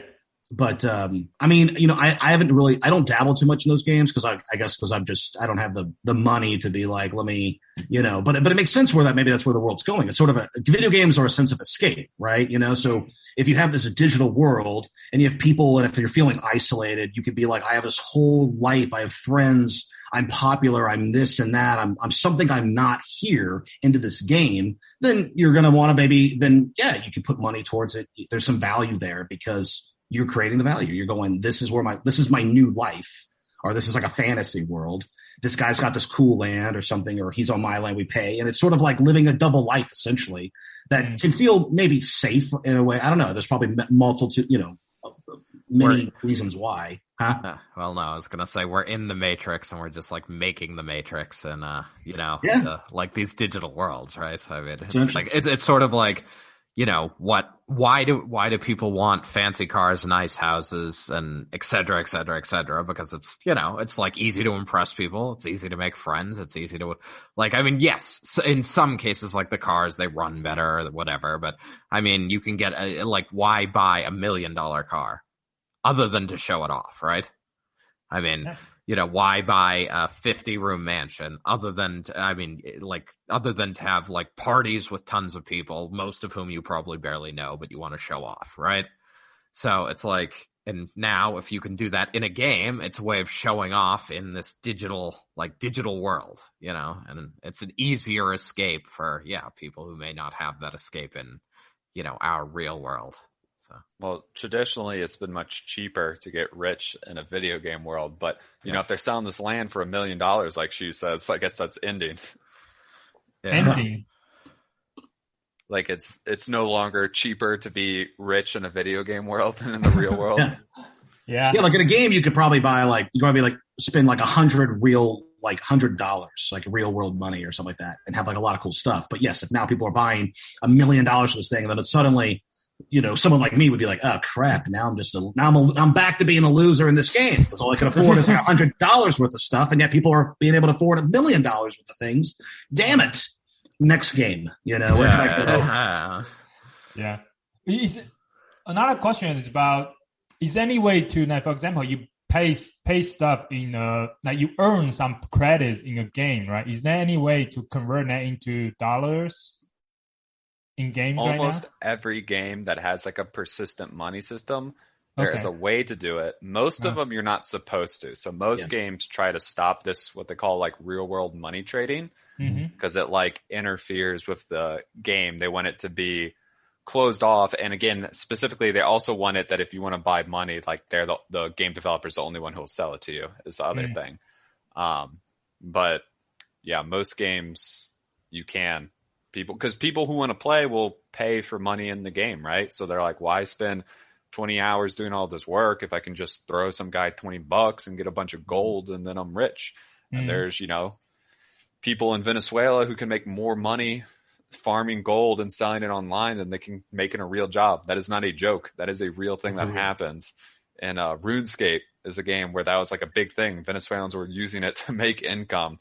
But I mean, I haven't really, I don't dabble too much in those games because I guess because I don't have the money to be like, let me, but it makes sense maybe that's where the world's going. It's sort of video games are a sense of escape, right? So if you have this digital world and you have people, and if you're feeling isolated, you could be like, I have this whole life, I have friends, I'm popular, I'm this and that, I'm something I'm not here into this game, then you're going to want to you can put money towards it. There's some value there because you're creating the value. You're going, this is my new life, or this is like a fantasy world. This guy's got this cool land or something, or he's on my land, we pay. And it's sort of like living a double life, essentially, that can feel maybe safe in a way. I don't know. There's probably many reasons why. Huh? Well, no, I was going to say we're in the Matrix and we're just like making the Matrix and, like these digital worlds, right? I mean, it's sort of like, why do people want fancy cars, nice houses, and et cetera, et cetera, et cetera? Because it's, it's like easy to impress people. It's easy to make friends. It's easy to yes, in some cases, like the cars, they run better, whatever. But I mean, you can get why buy $1 million car other than to show it off, right? I mean, why buy a 50-room mansion other than to have like parties with tons of people, most of whom you probably barely know, but you want to show off, right? So it's like, and now if you can do that in a game, it's a way of showing off in this digital world, and it's an easier escape for, people who may not have that escape in, our real world. So. Well, traditionally, it's been much cheaper to get rich in a video game world. But, if they're selling this land for $1 million, like she says, I guess that's ending. Yeah. Ending. Like it's no longer cheaper to be rich in a video game world than in the real world. Yeah. Yeah, like in a game, you could probably buy spend like $100 real world money or something like that and have like a lot of cool stuff. But yes, if now people are buying $1 million for this thing, then it's suddenly, someone like me would be like, oh crap, now I'm back to being a loser in this game because all I can afford is like $100 worth of stuff, and yet people are being able to afford $1 million worth of things. Damn it! Next game, where can I go? Yeah. Another question is about: is there any way to, like, for example, you pay stuff in you earn some credits in a game, right? Is there any way to convert that into dollars? In games almost right now? Every game that has like a persistent money system, there is a way to do it. Most of them you're not supposed to. So most games try to stop this, what they call like real world money trading, because it like interferes with the game. They want it to be closed off. And again, specifically, they also want it that if you want to buy money, like they're the game developer's the only one who will sell it to you is the other thing. But yeah, most games you can. Because people who want to play will pay for money in the game, right? So they're like, why spend 20 hours doing all this work if I can just throw some guy $20 and get a bunch of gold and then I'm rich? And there's, people in Venezuela who can make more money farming gold and selling it online than they can make in a real job. That is not a joke. That is a real thing that happens. And RuneScape is a game where that was like a big thing. Venezuelans were using it to make income.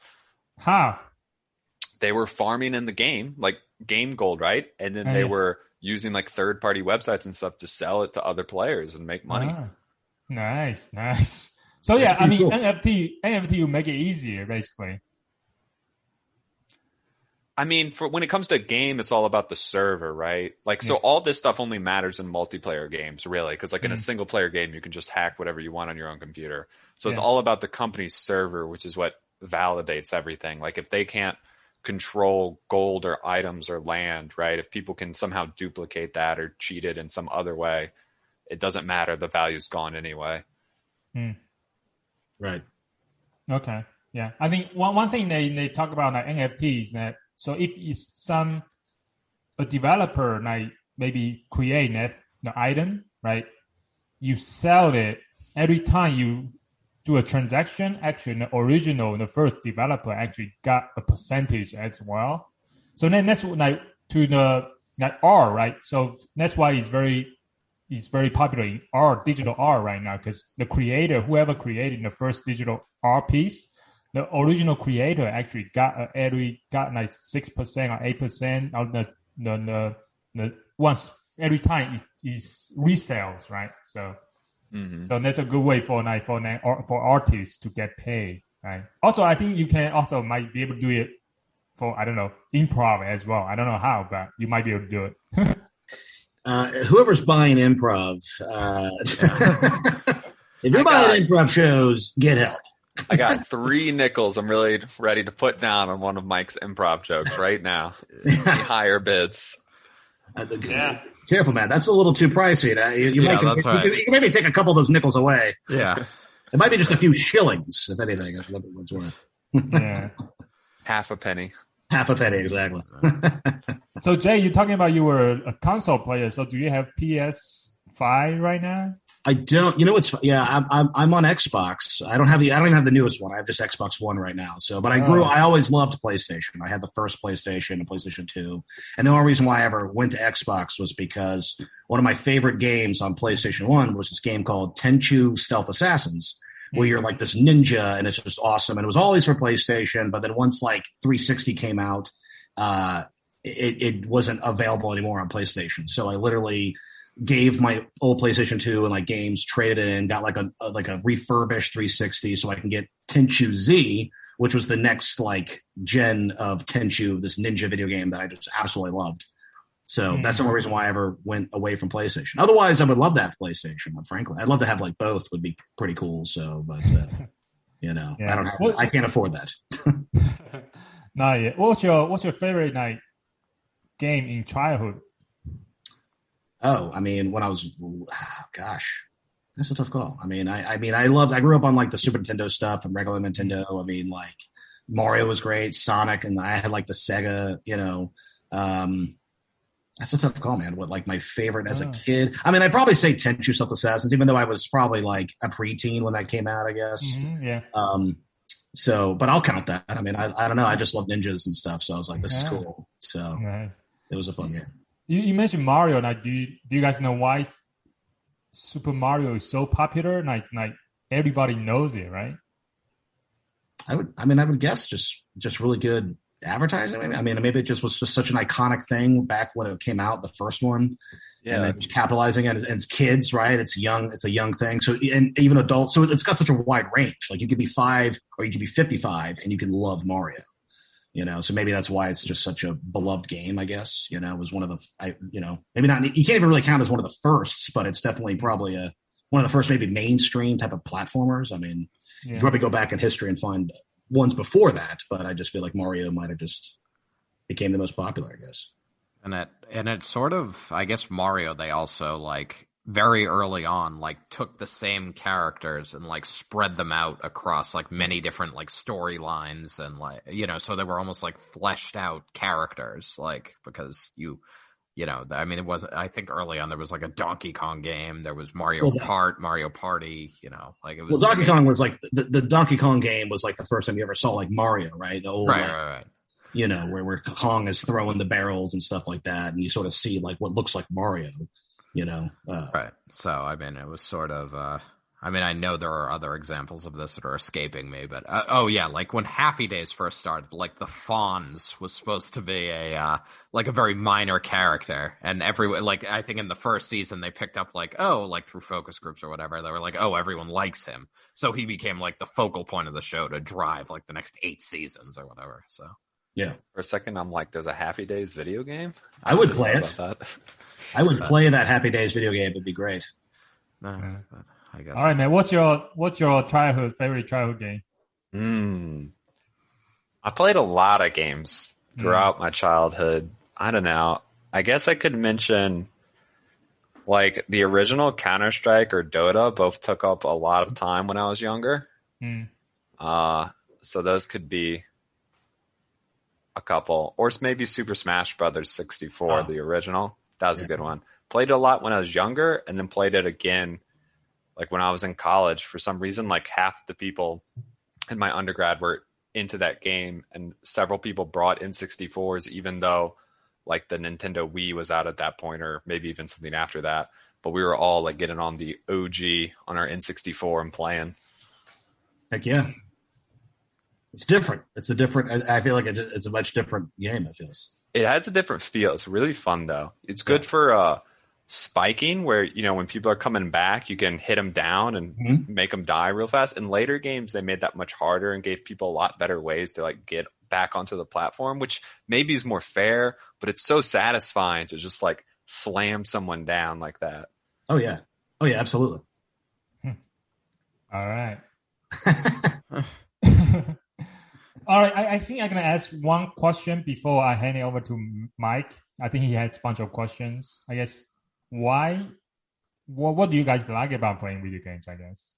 They were farming in the game, like game gold, right? And then they were using like third-party websites and stuff to sell it to other players and make money. Nice. So yeah, I mean, cool. NFT will make it easier, basically. I mean, when it comes to a game, it's all about the server, right? Like, so all this stuff only matters in multiplayer games, really, because like in a single-player game, you can just hack whatever you want on your own computer. So it's all about the company's server, which is what validates everything. Like if they can't control gold or items or land, right? If people can somehow duplicate that or cheat it in some other way, it doesn't matter. The value's gone anyway. Right. Okay. Yeah. I think one thing they talk about like NFTs that So if it's a developer like maybe create the item, right? You sell it every time you do a transaction. Actually, the first developer actually got a percentage as well. So then that's like to the like R, right? So that's why it's very popular in digital art right now, because the creator, whoever created the first digital art piece, the original creator actually got like 6% or 8% of the once every time is resales, right? So so that's a good way for artists to get paid, right? Also, I think you can also might be able to do it for, I don't know, improv as well. I don't know how, but you might be able to do it. Whoever's buying improv, if you're buying improv shows, get help. I got 3 nickels I'm really ready to put down on one of Mike's improv jokes right now. Higher bids. Careful, man. That's a little too pricey. You can maybe take a couple of those nickels away. Yeah. It might be just a few shillings, if anything. That's what it's worth. Yeah. Half a penny. Half a penny, exactly. So, Jay, you're talking about you were a console player. So do you have PS5 right now? I don't. You know what's? Yeah, I'm on Xbox. I don't even have the newest one. I have just Xbox One right now. So, but I always loved PlayStation. I had the first PlayStation and PlayStation 2. And the only reason why I ever went to Xbox was because one of my favorite games on PlayStation 1 was this game called Tenchu Stealth Assassins, where you're like this ninja, and it's just awesome. And it was always for PlayStation, but then once like 360 came out, it wasn't available anymore on PlayStation. So I literally gave my old PlayStation 2 and like games, traded it in, got like a refurbished 360 so I can get Tenchu Z, which was the next like gen of Tenchu, this ninja video game that I just absolutely loved. So that's the only reason why I ever went away from PlayStation. Otherwise, I would love that PlayStation. But frankly, I'd love to have like both. Would be pretty cool. So, but I can't afford that. Not yet. What's your favorite like game in childhood? Oh, I mean, when I was, gosh, that's a tough call. I grew up on like the Super Nintendo stuff and regular Nintendo. I mean, like Mario was great, Sonic, and I had like the Sega, that's a tough call, man. What like my favorite as a kid? I mean, I'd probably say Tenchu Stealth Assassins, even though I was probably like a preteen when that came out, I guess. Yeah. So, but I'll count that. I mean, I don't know. I just love ninjas and stuff, so I was like, this is cool. So It was a fun game. You mentioned Mario. Like, do you guys know why Super Mario is so popular? Like everybody knows it, right? I would guess just really good advertising. Maybe. I mean, maybe it just was just such an iconic thing back when it came out, the first one. Yeah. And then just capitalizing it as kids, right? It's a young thing. So, and even adults. So it's got such a wide range. Like you could be 5 or you could be 55 and you can love Mario. So maybe that's why it's just such a beloved game, I guess. It was one of the, maybe not, you can't even really count as one of the firsts, but it's definitely probably one of the first maybe mainstream type of platformers. I mean, you can probably go back in history and find ones before that, but I just feel like Mario might have just became the most popular, I guess. And it sort of, I guess Mario, they also like very early on, like took the same characters and like spread them out across like many different like storylines and like, so they were almost like fleshed out characters, like because I mean, it was, I think early on there was like a Donkey Kong game. There was Mario Kart, Mario Party, like it was. Well, Donkey Kong was like the Donkey Kong game was like the first time you ever saw like Mario, right? The old, right. Where Kong is throwing the barrels and stuff like that. And you sort of see like what looks like Mario, Right. So, I mean, it was sort of, I know there are other examples of this that are escaping me, but, like when Happy Days first started, like the Fonz was supposed to be a very minor character, and I think in the first season they picked up through focus groups or whatever, they were like, oh, everyone likes him. So he became like the focal point of the show to drive like the next 8 seasons or whatever, so. Yeah. For a second, I'm like, there's a Happy Days video game? I would play it. I would play that Happy Days video game. It'd be great. I guess. All right, man. What's your favorite childhood game? I played a lot of games throughout my childhood. I don't know. I guess I could mention like the original Counter-Strike or Dota both took up a lot of time when I was younger. So those could be a couple, or maybe Super Smash Brothers 64, the original. That was a good one. Played it a lot when I was younger, and then played it again like when I was in college. For some reason, like half the people in my undergrad were into that game, and several people brought N64s, even though like the Nintendo Wii was out at that point, or maybe even something after that. But we were all like getting on the OG on our N64 and playing. Heck yeah. It's different. It's a different, I feel like it's a much different game, it feels. It has a different feel. It's really fun, though. It's good for spiking, where, you know, when people are coming back, you can hit them down and make them die real fast. In later games, they made that much harder and gave people a lot better ways to like get back onto the platform, which maybe is more fair, but it's so satisfying to just like slam someone down like that. Oh, yeah. Oh, yeah, absolutely. All right. All right, I think I'm going to ask one question before I hand it over to Mike. I think he has a bunch of questions. I guess, what do you guys like about playing video games, I guess?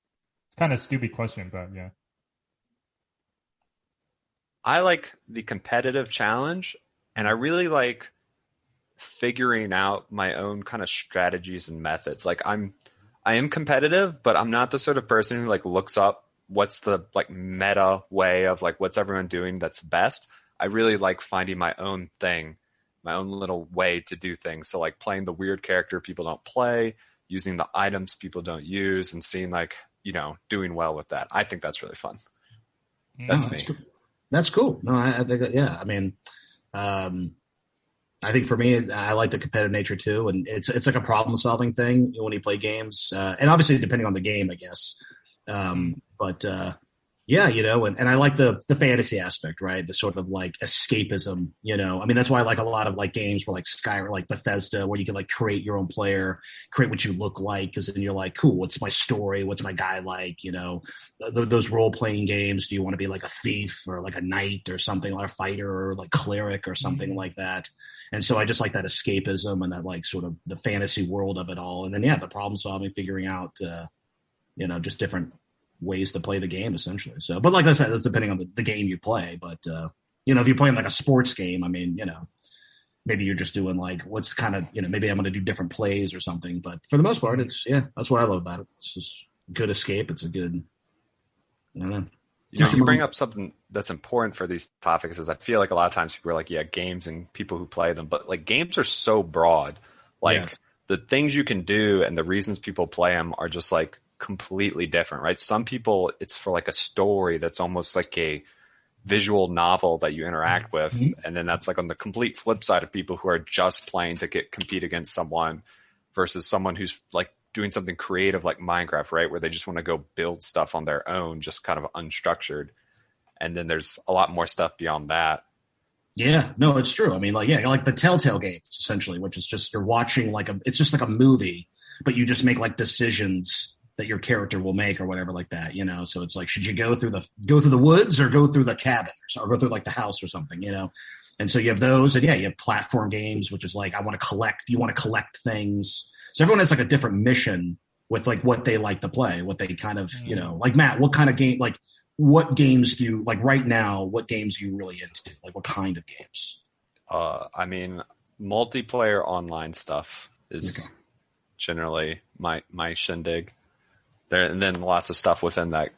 It's kind of a stupid question, but yeah. I like the competitive challenge, and I really like figuring out my own kind of strategies and methods. Like I am competitive, but I'm not the sort of person who like looks up what's the like meta way of like what's everyone doing that's best. I really like finding my own thing, my own little way to do things. So like playing the weird character people don't play, using the items people don't use, and seeing like, you know, doing well with that. I think that's really fun. That's me. That's cool. No, I think that, yeah. I mean, I think for me, I like the competitive nature too, and it's like a problem solving thing when you play games, and obviously depending on the game, I guess. But yeah, you know, and I like the fantasy aspect, right? The sort of like escapism, you know. I mean, that's why I like a lot of like games where like Skyrim, like Bethesda, where you can like create your own player, create what you look like, because then you're like, cool, what's my story? What's my guy like? You know, those role playing games. Do you want to be like a thief or like a knight or something, like a fighter or like cleric or something like that? And so I just like that escapism and that like sort of the fantasy world of it all. And then yeah, the problem solving, figuring out, you know, just different ways to play the game essentially. So, but like I said, that's depending on the game you play. But, you know, if you're playing like a sports game, I mean, you know, maybe you're just doing like, what's kind of, you know, maybe I'm going to do different plays or something. But for the most part, it's, yeah, that's what I love about it. It's just good escape. It's a good, I don't know. You know, you bring up something that's important for these topics is I feel like a lot of times people are like, yeah, games and people who play them, but like games are so broad. Like the things you can do and the reasons people play them are just like completely different, right? Some people, it's for like a story that's almost like a visual novel that you interact with. And then that's like on the complete flip side of people who are just playing to compete against someone versus someone who's like doing something creative like Minecraft, right? Where they just want to go build stuff on their own, just kind of unstructured. And then there's a lot more stuff beyond that. Yeah, no, it's true. I mean, like, yeah, like the Telltale games, essentially, which is just you're watching like it's just like a movie, but you just make like decisions that your character will make or whatever like that, you know? So it's like, should you go through the woods or go through the cabin or go through like the house or something, you know? And so you have those, and yeah, you have platform games, which is like, you want to collect things. So everyone has like a different mission with like what they like to play, what they kind of, you know, like Matt, what kind of game, like what games do you like right now? What games are you really into? Like what kind of games? I mean, multiplayer online stuff is generally my shindig. There, and then lots of stuff within that.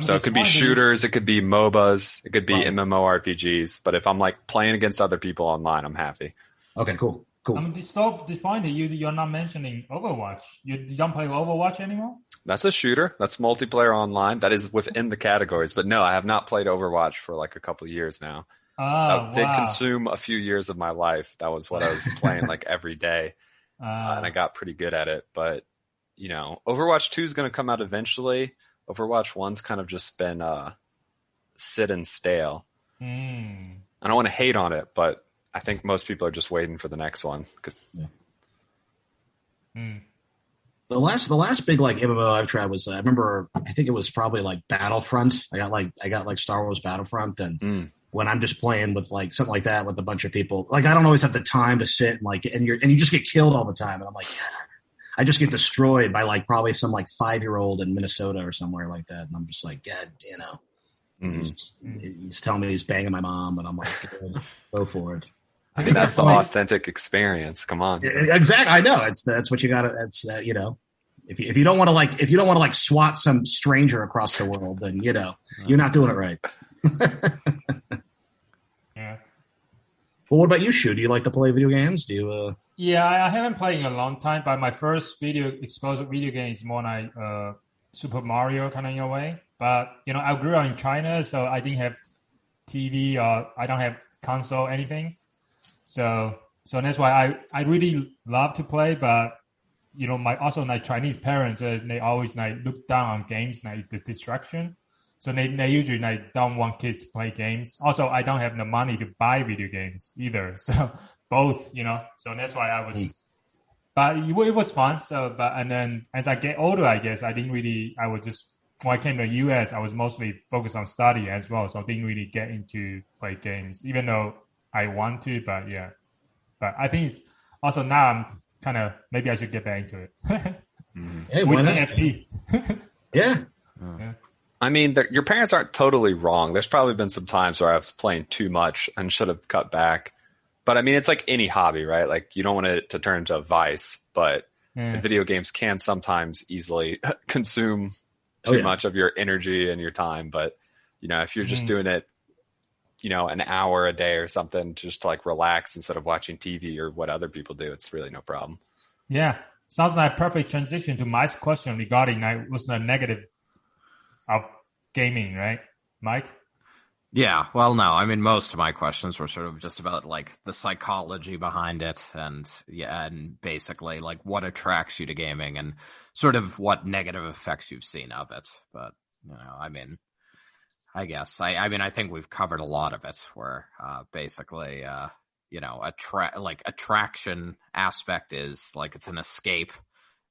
So it could be shooters, it could be MOBAs, it could be MMORPGs. But if I'm like playing against other people online, I'm happy. Okay, cool. I'm disappointed you're not mentioning Overwatch. You don't play Overwatch anymore? That's a shooter. That's multiplayer online. That is within the categories. But no, I have not played Overwatch for like a couple of years now. That did consume a few years of my life. That was what I was playing like every day. And I got pretty good at it. But you know, Overwatch 2 is going to come out eventually. Overwatch 1's kind of just been sit and stale. I don't want to hate on it, but I think most people are just waiting for the next one. The last big like MMO I've tried was I remember I think it was probably like Battlefront. I got like Star Wars Battlefront, and when I'm just playing with like something like that with a bunch of people, like I don't always have the time to sit and like and you just get killed all the time, and I'm like. I just get destroyed by like probably some like 5-year-old in Minnesota or somewhere like that. And I'm just like, God, you know, He's telling me he's banging my mom, and I'm like, go for it. I mean, that's the authentic experience. Come on. Exactly. I know. That's what you got to. That's if you don't want to swat some stranger across the world, then you're not doing it right. Yeah. Well, what about you, Shu? Do you like to play video games? Do you? Yeah, I haven't played in a long time, but my first exposure video game is more like Super Mario kind of in a way. But I grew up in China, so I didn't have TV or I don't have console anything. So that's why I really love to play, but my Chinese parents they always look down on games the distraction. So they usually don't want kids to play games. Also, I don't have the money to buy video games either. So both, So that's why I was. But it was fun. And then as I get older, I guess I didn't really. I was just when I came to the US, I was mostly focused on study as well. So I didn't really get into play games, even though I want to. But yeah, but I think it's also now I'm kind of maybe I should get back into it. Hey, why not? NFT. Yeah. Yeah. I mean, your parents aren't totally wrong. There's probably been some times where I was playing too much and should have cut back. But I mean, it's like any hobby, right? Like you don't want it to turn into a vice, but video games can sometimes easily consume too much of your energy and your time. But, if you're just doing it, an hour a day or something just to relax instead of watching TV or what other people do, it's really no problem. Yeah. Sounds like a perfect transition to Mike's question regarding what's the negative of gaming, right, Mike? Yeah, well, no, I mean, most of my questions were sort of just about the psychology behind it and basically what attracts you to gaming and sort of what negative effects you've seen of it. But, I mean, I guess, I think we've covered a lot of it where basically, attraction aspect is it's an escape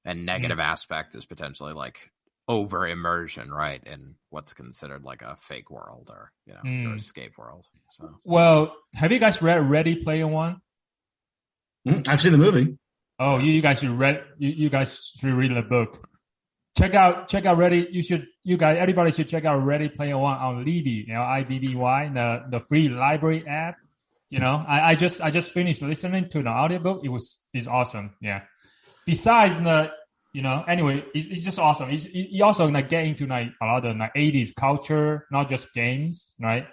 and negative aspect is potentially over immersion, right, in what's considered a fake world or your escape world. So, well, have you guys read Ready Player One? I've seen the movie. Oh, you guys should read. You guys should read the book. Check out Ready. Everybody should check out Ready Player One on Libby, IBBY, the free library app. I just finished listening to the audiobook. It's awesome. Yeah. Besides anyway, it's just awesome. He also get into a lot of 80s culture, not just games, right?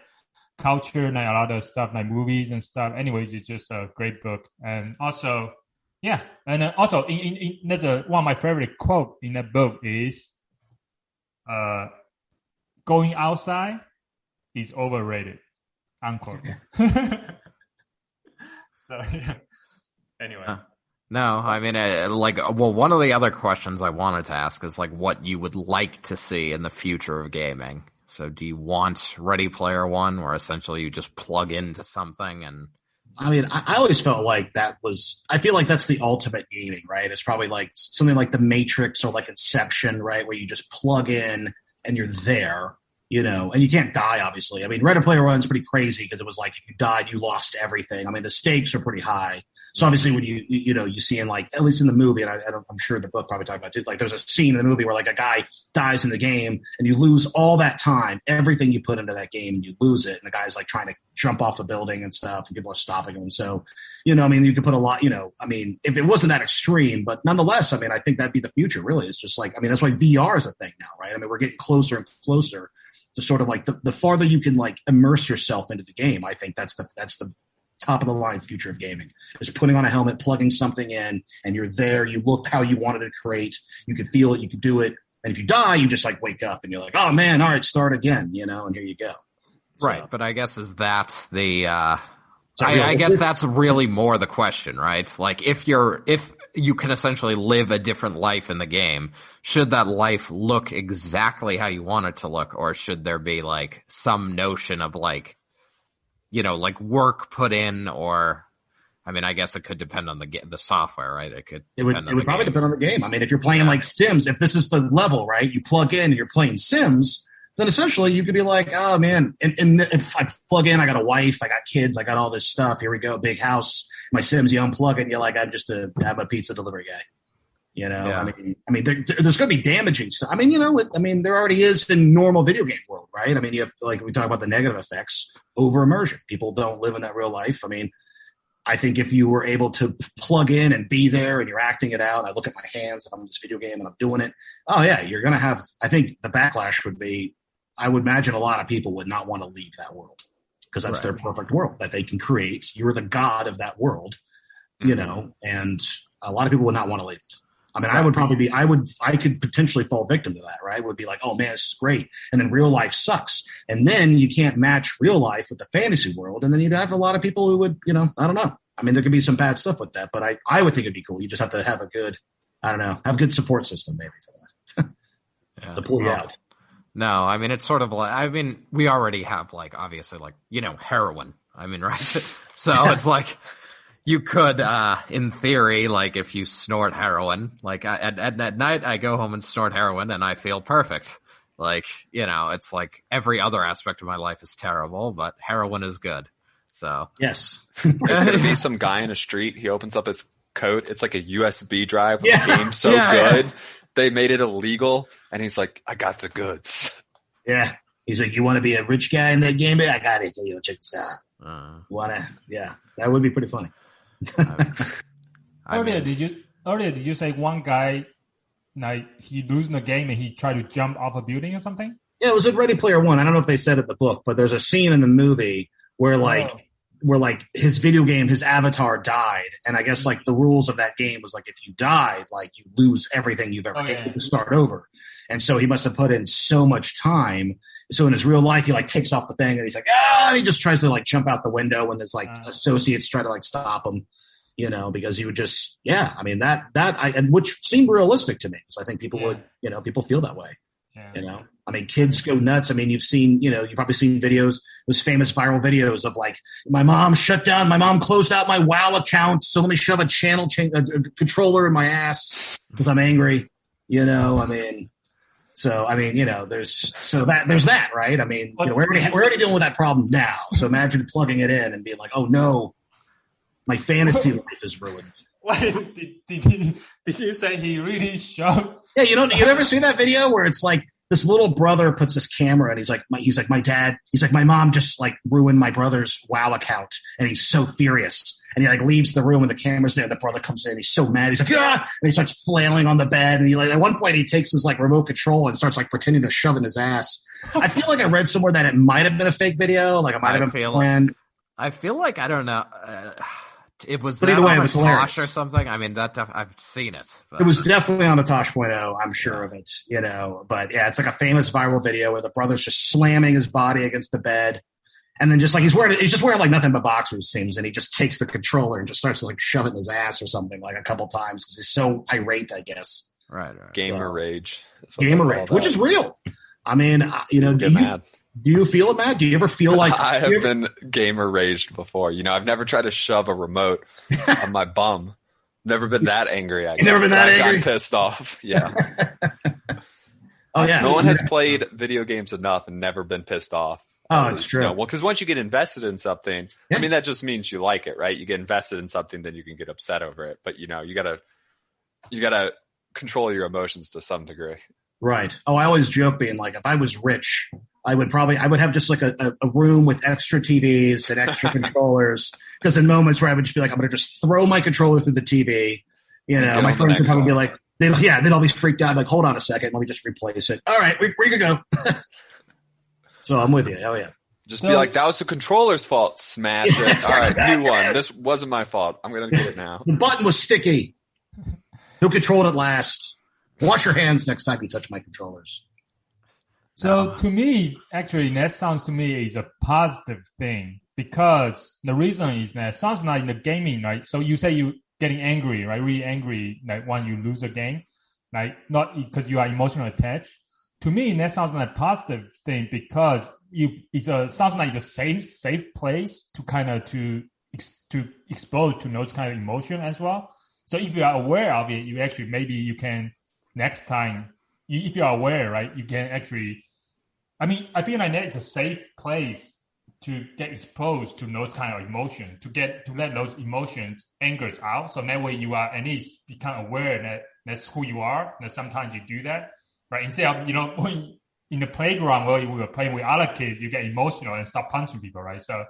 Culture, a lot of stuff movies and stuff. Anyways, it's just a great book. And also, yeah, and also there's one of my favorite quote in that book is, "Going outside is overrated," unquote. So yeah. Anyway. No, I mean, one of the other questions I wanted to ask is what you would like to see in the future of gaming. So do you want Ready Player One where essentially you just plug into something and... I mean, I always felt like I feel like that's the ultimate gaming, right? It's probably something like The Matrix or Inception, right? Where you just plug in and you're there, and you can't die, obviously. I mean, Ready Player One's pretty crazy because it was if you died, you lost everything. I mean, the stakes are pretty high. So obviously when you see in at least in the movie, and I'm sure the book probably talked about too, there's a scene in the movie where a guy dies in the game and you lose all that time, everything you put into that game and you lose it. And the guy's trying to jump off the building and stuff and people are stopping him. So, I mean, you could put a lot, I mean, if it wasn't that extreme, but nonetheless, I mean, I think that'd be the future really. It's just I mean, that's why VR is a thing now, right? I mean, we're getting closer and closer to sort of the farther you can immerse yourself into the game. I think that's the top of the line future of gaming is putting on a helmet, plugging something in, and you're there. You look how you wanted to create. You could feel it. You could do it. And if you die, you just wake up and you're oh man, all right, start again, and here you go. Right. But I guess is that the, I guess that's really more the question, right? If you can essentially live a different life in the game, should that life look exactly how you want it to look? Or should there be some notion of work put in, or I mean, I guess it could depend on the software, right? It would probably depend on the game. I mean, if you're playing Sims, if this is the level, right, you plug in and you're playing Sims, then essentially you could be oh man, and if I plug in, I got a wife, I got kids, I got all this stuff. Here we go, big house, my Sims. You unplug it, and you're I'm just I'm a pizza delivery guy. Yeah. I mean, there's going to be damaging stuff. I mean, there already is in normal video game world, right? I mean, you have, like we talk about the negative effects, over immersion. People don't live in that real life. I mean, I think if you were able to plug in and be there and you're acting it out, I look at my hands, I'm in this video game and I'm doing it. Oh yeah, you're going to have, I think the backlash would be, I would imagine a lot of people would not want to leave that world because that's their perfect world that they can create. You're the god of that world, you know, and a lot of people would not want to leave it. I mean, I would probably be, I could potentially fall victim to that, right? Would be like, oh man, this is great. And then real life sucks. And then you can't match real life with the fantasy world. And then you'd have a lot of people who would, you know, I don't know. I mean, there could be some bad stuff with that, but I would think it'd be cool. You just have to have a good, I don't know, have a good support system maybe for that to pull you out. No, I mean, it's sort of like, I mean, we already have like, obviously like, you know, heroin. I mean, right. So it's like, you could, in theory, like if you snort heroin, like at night I go home and snort heroin and I feel perfect. Like, you know, it's like every other aspect of my life is terrible, but heroin is good. So yes, there's going to be some guy in a street. He opens up his coat. It's like a USB drive with the game so good. They made it illegal. And he's like, I got the goods. Yeah. He's like, you want to be a rich guy in that game? I got it. You know, check this out. That would be pretty funny. Earlier, did you say one guy, like he losing the game and he tried to jump off a building or something? Yeah, it was in Ready Player One. I don't know if they said it in the book, but there's a scene in the movie where like his video game, his avatar died, and I guess like the rules of that game was like if you died, like you lose everything you've ever gained to start over. And so he must have put in so much time. So in his real life, he like takes off the thing and he's like, and he just tries to like jump out the window when his like associates try to like stop him, you know, because he would just, I mean, and which seemed realistic to me. Because I think people would, you know, people feel that way, you know, I mean, kids go nuts. I mean, you've probably seen videos, those famous viral videos of like, my mom closed out my WoW account. So let me shove a controller in my ass because I'm angry, you know, I mean, so, I mean, you know, there's that, right? I mean, you know, we're already dealing with that problem now. So imagine plugging it in and being like, oh no, my fantasy life is ruined. Wait, did you say he really shoved? Yeah, you never see that video where it's like this little brother puts this camera and he's like my dad, he's like, my mom just like ruined my brother's WoW account and he's so furious. And he like leaves the room and the camera's there. The brother comes in. He's so mad. He's like, and he starts flailing on the bed. And he like, at one point he takes his like remote control and starts like pretending to shove in his ass. I feel like I read somewhere that it might have been a fake video. Like it might have been planned. I feel like, I don't know. It was either way, it was Tosh or something. I mean, I've seen it. But. It was definitely on the Tosh.0. I'm sure of it, you know, but yeah, it's like a famous viral video where the brother's just slamming his body against the bed. And then just like he's just wearing like nothing but boxers, it seems, and he just takes the controller and just starts to like shove it in his ass or something like a couple times because he's so irate, I guess. Right. Gamer rage. Gamer rage, which is real. I mean, you know, do you feel it, Matt? Do you ever feel like I have been gamer raged before? You know, I've never tried to shove a remote on my bum. Never been that angry. I guess. Never been that angry. I've gotten pissed off. Yeah. Oh yeah. No one has played video games enough and never been pissed off. Oh, it's true. Well, because once you get invested in something, I mean, that just means you like it, right? You get invested in something, then you can get upset over it. But you know, you gotta control your emotions to some degree. Right. Oh, I always joke being like, if I was rich, I would have just like a room with extra TVs and extra controllers. Because in moments where I would just be like, I'm going to just throw my controller through the TV. You know, my friends would probably be like, they'd all be freaked out. Like, hold on a second, let me just replace it. All right, we can go. So I'm with you. Hell yeah. Just be like, that was the controller's fault. Smash it. All right, new one. This wasn't my fault. I'm going to get it now. The button was sticky. Who controlled it last? Wash your hands next time you touch my controllers. So to me, actually, that sounds to me is a positive thing because the reason is that it sounds like in the gaming, right? So you say you getting angry, right? Really angry, like when you lose a game, like not because you are emotionally attached. To me, that sounds like a positive thing because sounds like a safe place to kind of to expose to those kind of emotion as well. So if you are aware of it, you actually maybe you can next time. If you are aware, right, you can actually. I mean, I feel like that it's a safe place to get exposed to those kind of emotions, to let those emotions, angers out. So that way you are at least become aware that that's who you are. That sometimes you do that, right? Instead of, you know, when in the playground where we were playing with other kids, you get emotional and start punching people, right? So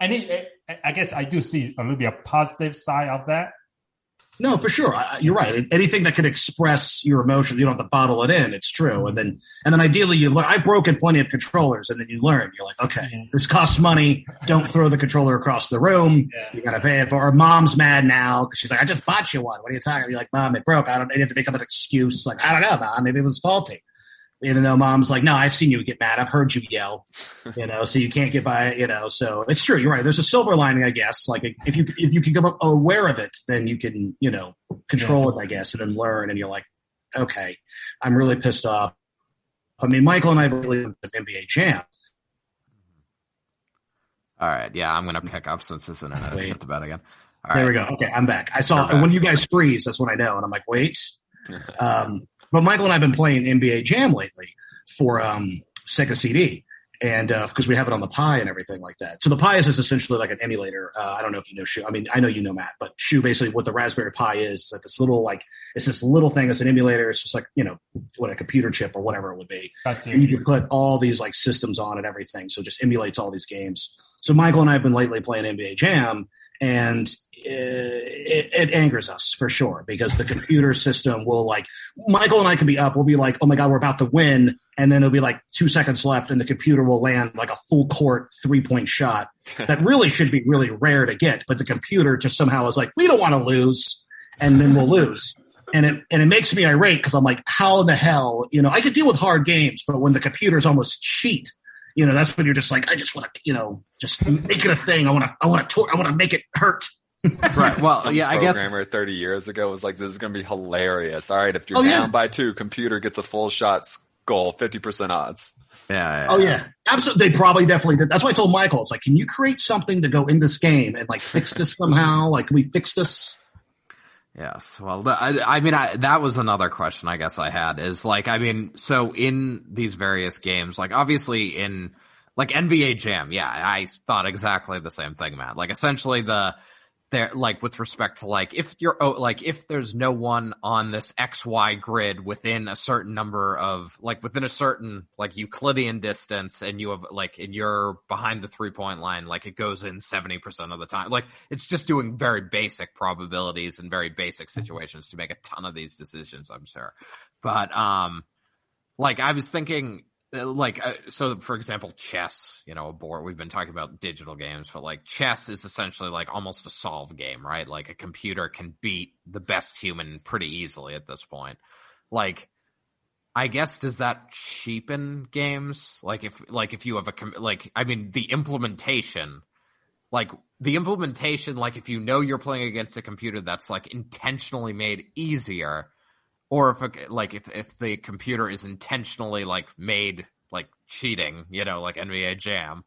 I guess I do see a little bit of positive side of that. No, for sure. You're right. Anything that can express your emotions, you don't have to bottle it in. It's true. And then ideally you learn. I've broken plenty of controllers, and then you learn. You're like, okay, this costs money. Don't throw the controller across the room. Yeah. You got to pay it for. Or mom's mad now because she's like, I just bought you one. What are you talking about? You're like, Mom, it broke. You have to make up an excuse. Like, I don't know, Mom. Maybe it was faulty. Even though Mom's like, no, I've seen you get mad. I've heard you yell, so you can't get by it, so it's true. You're right. There's a silver lining, I guess. Like if you can become aware of it, then you can, control it, I guess, and then learn. And you're like, okay, I'm really pissed off. I mean, Michael and I really went to NBA Jam. All right. Yeah, I'm going to pick up since this internet shut the bed again. All there we go. Okay, I'm back. I saw when you guys freeze, that's when I know. And I'm like, wait. But Michael and I have been playing NBA Jam lately for Sega CD, and because we have it on the Pi and everything like that. So the Pi is essentially like an emulator. I don't know if you know Shu. I mean, I know you know Matt, but Shu, basically what the Raspberry Pi is like this little it's this little thing. It's an emulator. It's just like what a computer chip or whatever it would be. And you can put all these like systems on and everything. So it just emulates all these games. So Michael and I have been lately playing NBA Jam. And it angers us for sure because the computer system will Michael and I can be up. We'll be like, oh my God, we're about to win. And then it'll be like 2 seconds left and the computer will land like a full court 3-point shot that really should be really rare to get. But the computer just somehow is like, we don't want to lose. And then we'll lose. And it makes me irate because I'm like, how in the hell, I could deal with hard games, but when the computers almost cheat, that's when you're just like, I just want to, just make it a thing. I want to make it hurt. Right. Well, yeah, I guess. Programmer 30 years ago was like, this is going to be hilarious. All right, if you're down by 2, computer gets a full shot goal, 50% odds. Yeah. Oh yeah, absolutely. They probably definitely did. That's why I told Michael, it's like, can you create something to go in this game and fix this somehow? Can we fix this? Yes. Well, that was another question I guess I had is so in these various games, obviously in NBA Jam, yeah, I thought exactly the same thing, Matt. Essentially with respect to if you're if there's no one on this XY grid within a certain number of within a certain Euclidean distance and you have and you're behind the 3-point line, it goes in 70% of the time. It's just doing very basic probabilities and very basic situations to make a ton of these decisions, I'm sure. But I was thinking so for example, chess, a board, we've been talking about digital games, but chess is essentially almost a solve game, right? A computer can beat the best human pretty easily at this point. I guess, does that cheapen games? If you have the implementation, if you're playing against a computer that's intentionally made easier, or if the computer is intentionally made cheating, like NBA Jam,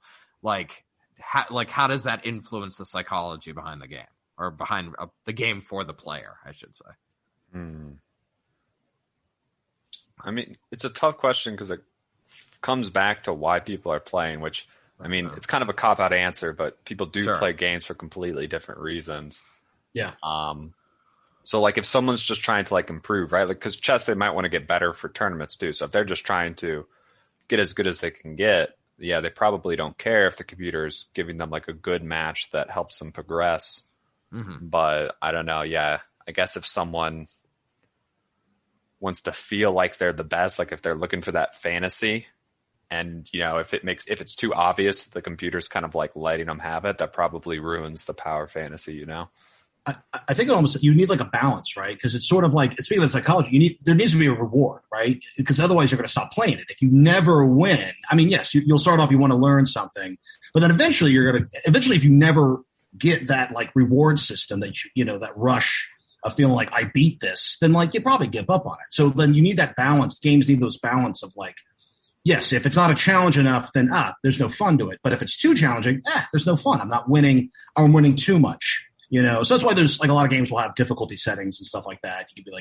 how does that influence the psychology behind the game or behind the game for the player, I should say? I mean, it's a tough question because it comes back to why people are playing, which it's kind of a cop-out answer, but people do play games for completely different reasons. Yeah. So if someone's just trying to improve, right? Because chess, they might want to get better for tournaments too. So if they're just trying to get as good as they can get, yeah, they probably don't care if the computer's giving them a good match that helps them progress. Mm-hmm. But I don't know. Yeah, I guess if someone wants to feel like they're the best, if they're looking for that fantasy, and if it's too obvious that the computer's kind of letting them have it, that probably ruins the power fantasy. I think you need a balance, right? Because it's sort of speaking of psychology, there needs to be a reward, right? Because otherwise you're going to stop playing it. If you never win, yes, you'll start off, you want to learn something, but then eventually if you never get that reward system that that rush of feeling I beat this, then you probably give up on it. So then you need that balance. Games need those balance of yes, if it's not a challenge enough, then there's no fun to it. But if it's too challenging, there's no fun. I'm not winning. I'm winning too much. So that's why there's a lot of games will have difficulty settings and stuff like that. You could be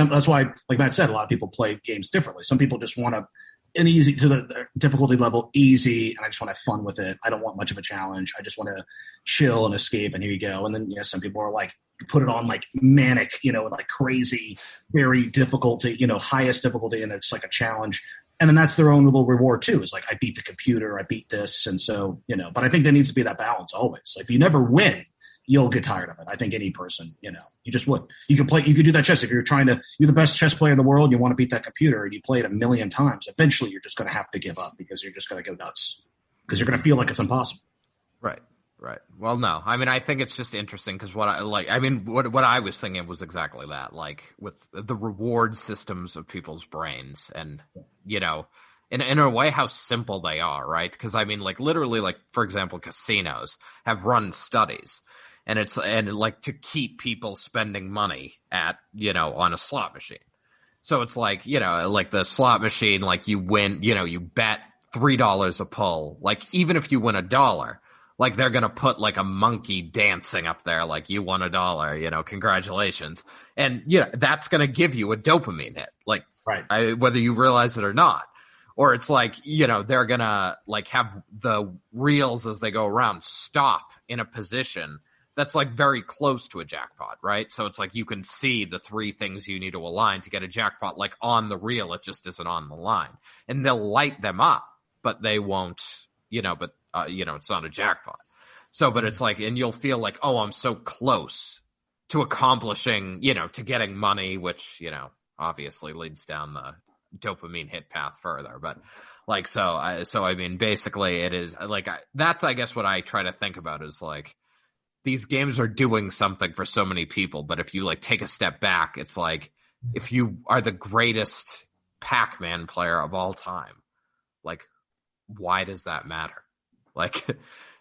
that's why, like Matt said, a lot of people play games differently. Some people just want an easy to the difficulty level easy, and I just want to have fun with it. I don't want much of a challenge. I just want to chill and escape, and here you go. And then some people are put it on manic, crazy, very difficulty, highest difficulty, and it's a challenge. And then that's their own little reward too. Is like, I beat the computer, I beat this. And so, but I think there needs to be that balance always. If you never win, you'll get tired of it. I think any person, you just would. You could do that chess. If you're the best chess player in the world, you want to beat that computer and you play it 1 million times, eventually you're just going to have to give up because you're just going to go nuts because you're going to feel like it's impossible. Right. Well, no, I mean, I think it's just interesting because what I was thinking was exactly that, like with the reward systems of people's brains and, in a way, how simple they are, right? Because I mean, like literally, like for example, casinos have run studies, and to keep people spending money at on a slot machine. So it's like like the slot machine, like you win, you bet $3 a pull, like even if you win $1, like they're gonna put like a monkey dancing up there, like you won $1, congratulations, and that's gonna give you a dopamine hit, like right. Whether you realize it or not. Or it's like, they're going to like have the reels as they go around stop in a position that's like very close to a jackpot, right? So it's like you can see the 3 things you need to align to get a jackpot like on the reel. It just isn't on the line. And they'll light them up, but they won't, it's not a jackpot. So, but it's like, and you'll feel like, oh, I'm so close to accomplishing, to getting money, which, obviously leads down the dopamine hit path further, but like I mean basically it is like that's I guess what I try to think about is like these games are doing something for so many people, but if you like take a step back, it's like if you are the greatest Pac-Man player of all time, like why does that matter? Like,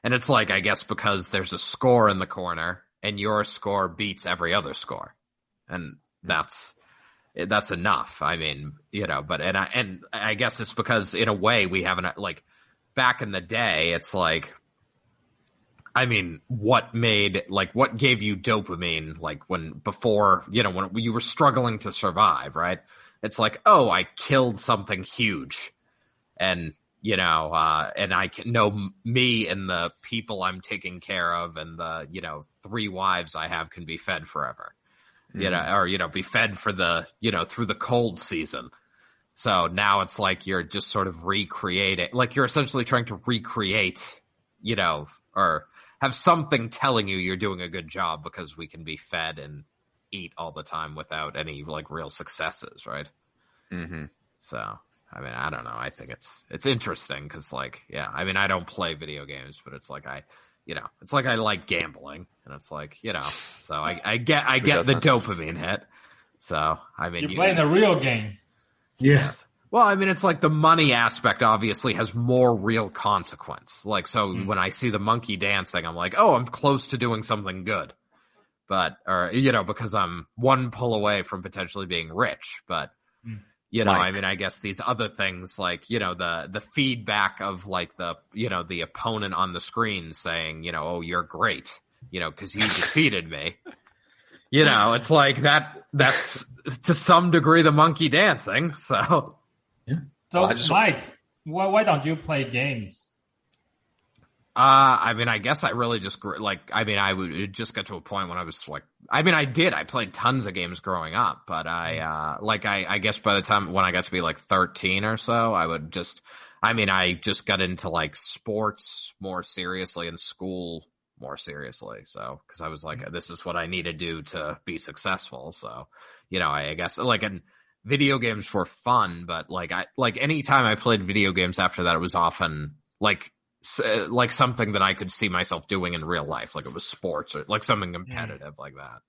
and it's like I guess because there's a score in the corner and your score beats every other score, and that's enough. I mean, but I guess it's because in a way we haven't, like back in the day, it's like, I mean, what gave you dopamine? Like before when you were struggling to survive, right? It's like, oh, I killed something huge and, and I can know me and the people I'm taking care of and the, 3 wives I have can be fed forever. Or, be fed for the, through the cold season. So now it's like you're just sort of recreating, like you're essentially trying to recreate, or have something telling you you're doing a good job because we can be fed and eat all the time without any like real successes, right? Mm-hmm. So, I mean, I don't know. I think it's interesting because like, yeah, I mean, I don't play video games, but it's like it's like I like gambling, and it's like, so I get the dopamine hit. So, I mean, you're playing a real game. Yeah. Well, I mean, it's like the money aspect obviously has more real consequence. Like, so when I see the monkey dancing, I'm like, oh, I'm close to doing something good. But, or, because I'm 1 pull away from potentially being rich. But, I mean, I guess these other things like, the feedback of like the opponent on the screen saying, oh, you're great, because you defeated me. It's like that's to some degree the monkey dancing. So, yeah. So Mike, why don't you play games? I mean, I guess I really just I would just get to a point when I was like, I played tons of games growing up, but I guess by the time when I got to be like 13 or so, I just got into like sports more seriously and school more seriously. So, cause I was like, this is what I need to do to be successful. So, I guess like, and video games were fun, but anytime I played video games after that, it was often like something that I could see myself doing in real life. Like it was sports or like something competitive like that.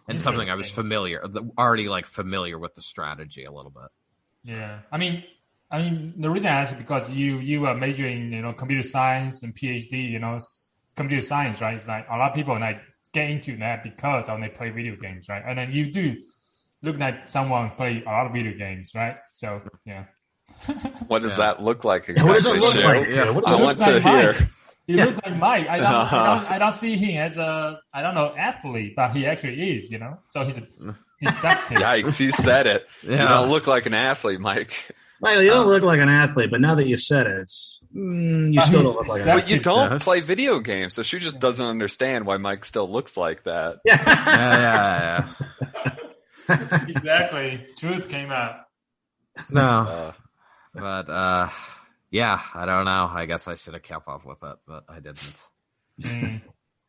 And something I was already familiar with the strategy a little bit. Yeah. I mean, the reason I ask is because you are majoring, computer science and PhD, computer science, right? It's like a lot of people like get into that because they play video games, right? And then you do look like someone play a lot of video games, right? So, yeah. What does that look like exactly? What does it look like? Yeah. I want to hear. You look like Mike. I don't see him as a athlete, but he actually is, So he's deceptive. Yikes! He said it. Yeah. You don't look like an athlete, Mike. Well, you don't look like an athlete, but now that you said it, you still don't look like an athlete. But you don't play video games, so she just doesn't understand why Mike still looks like that. Yeah. Exactly. Truth came out. No. But yeah, I don't know. I guess I should have kept up with it, but I didn't.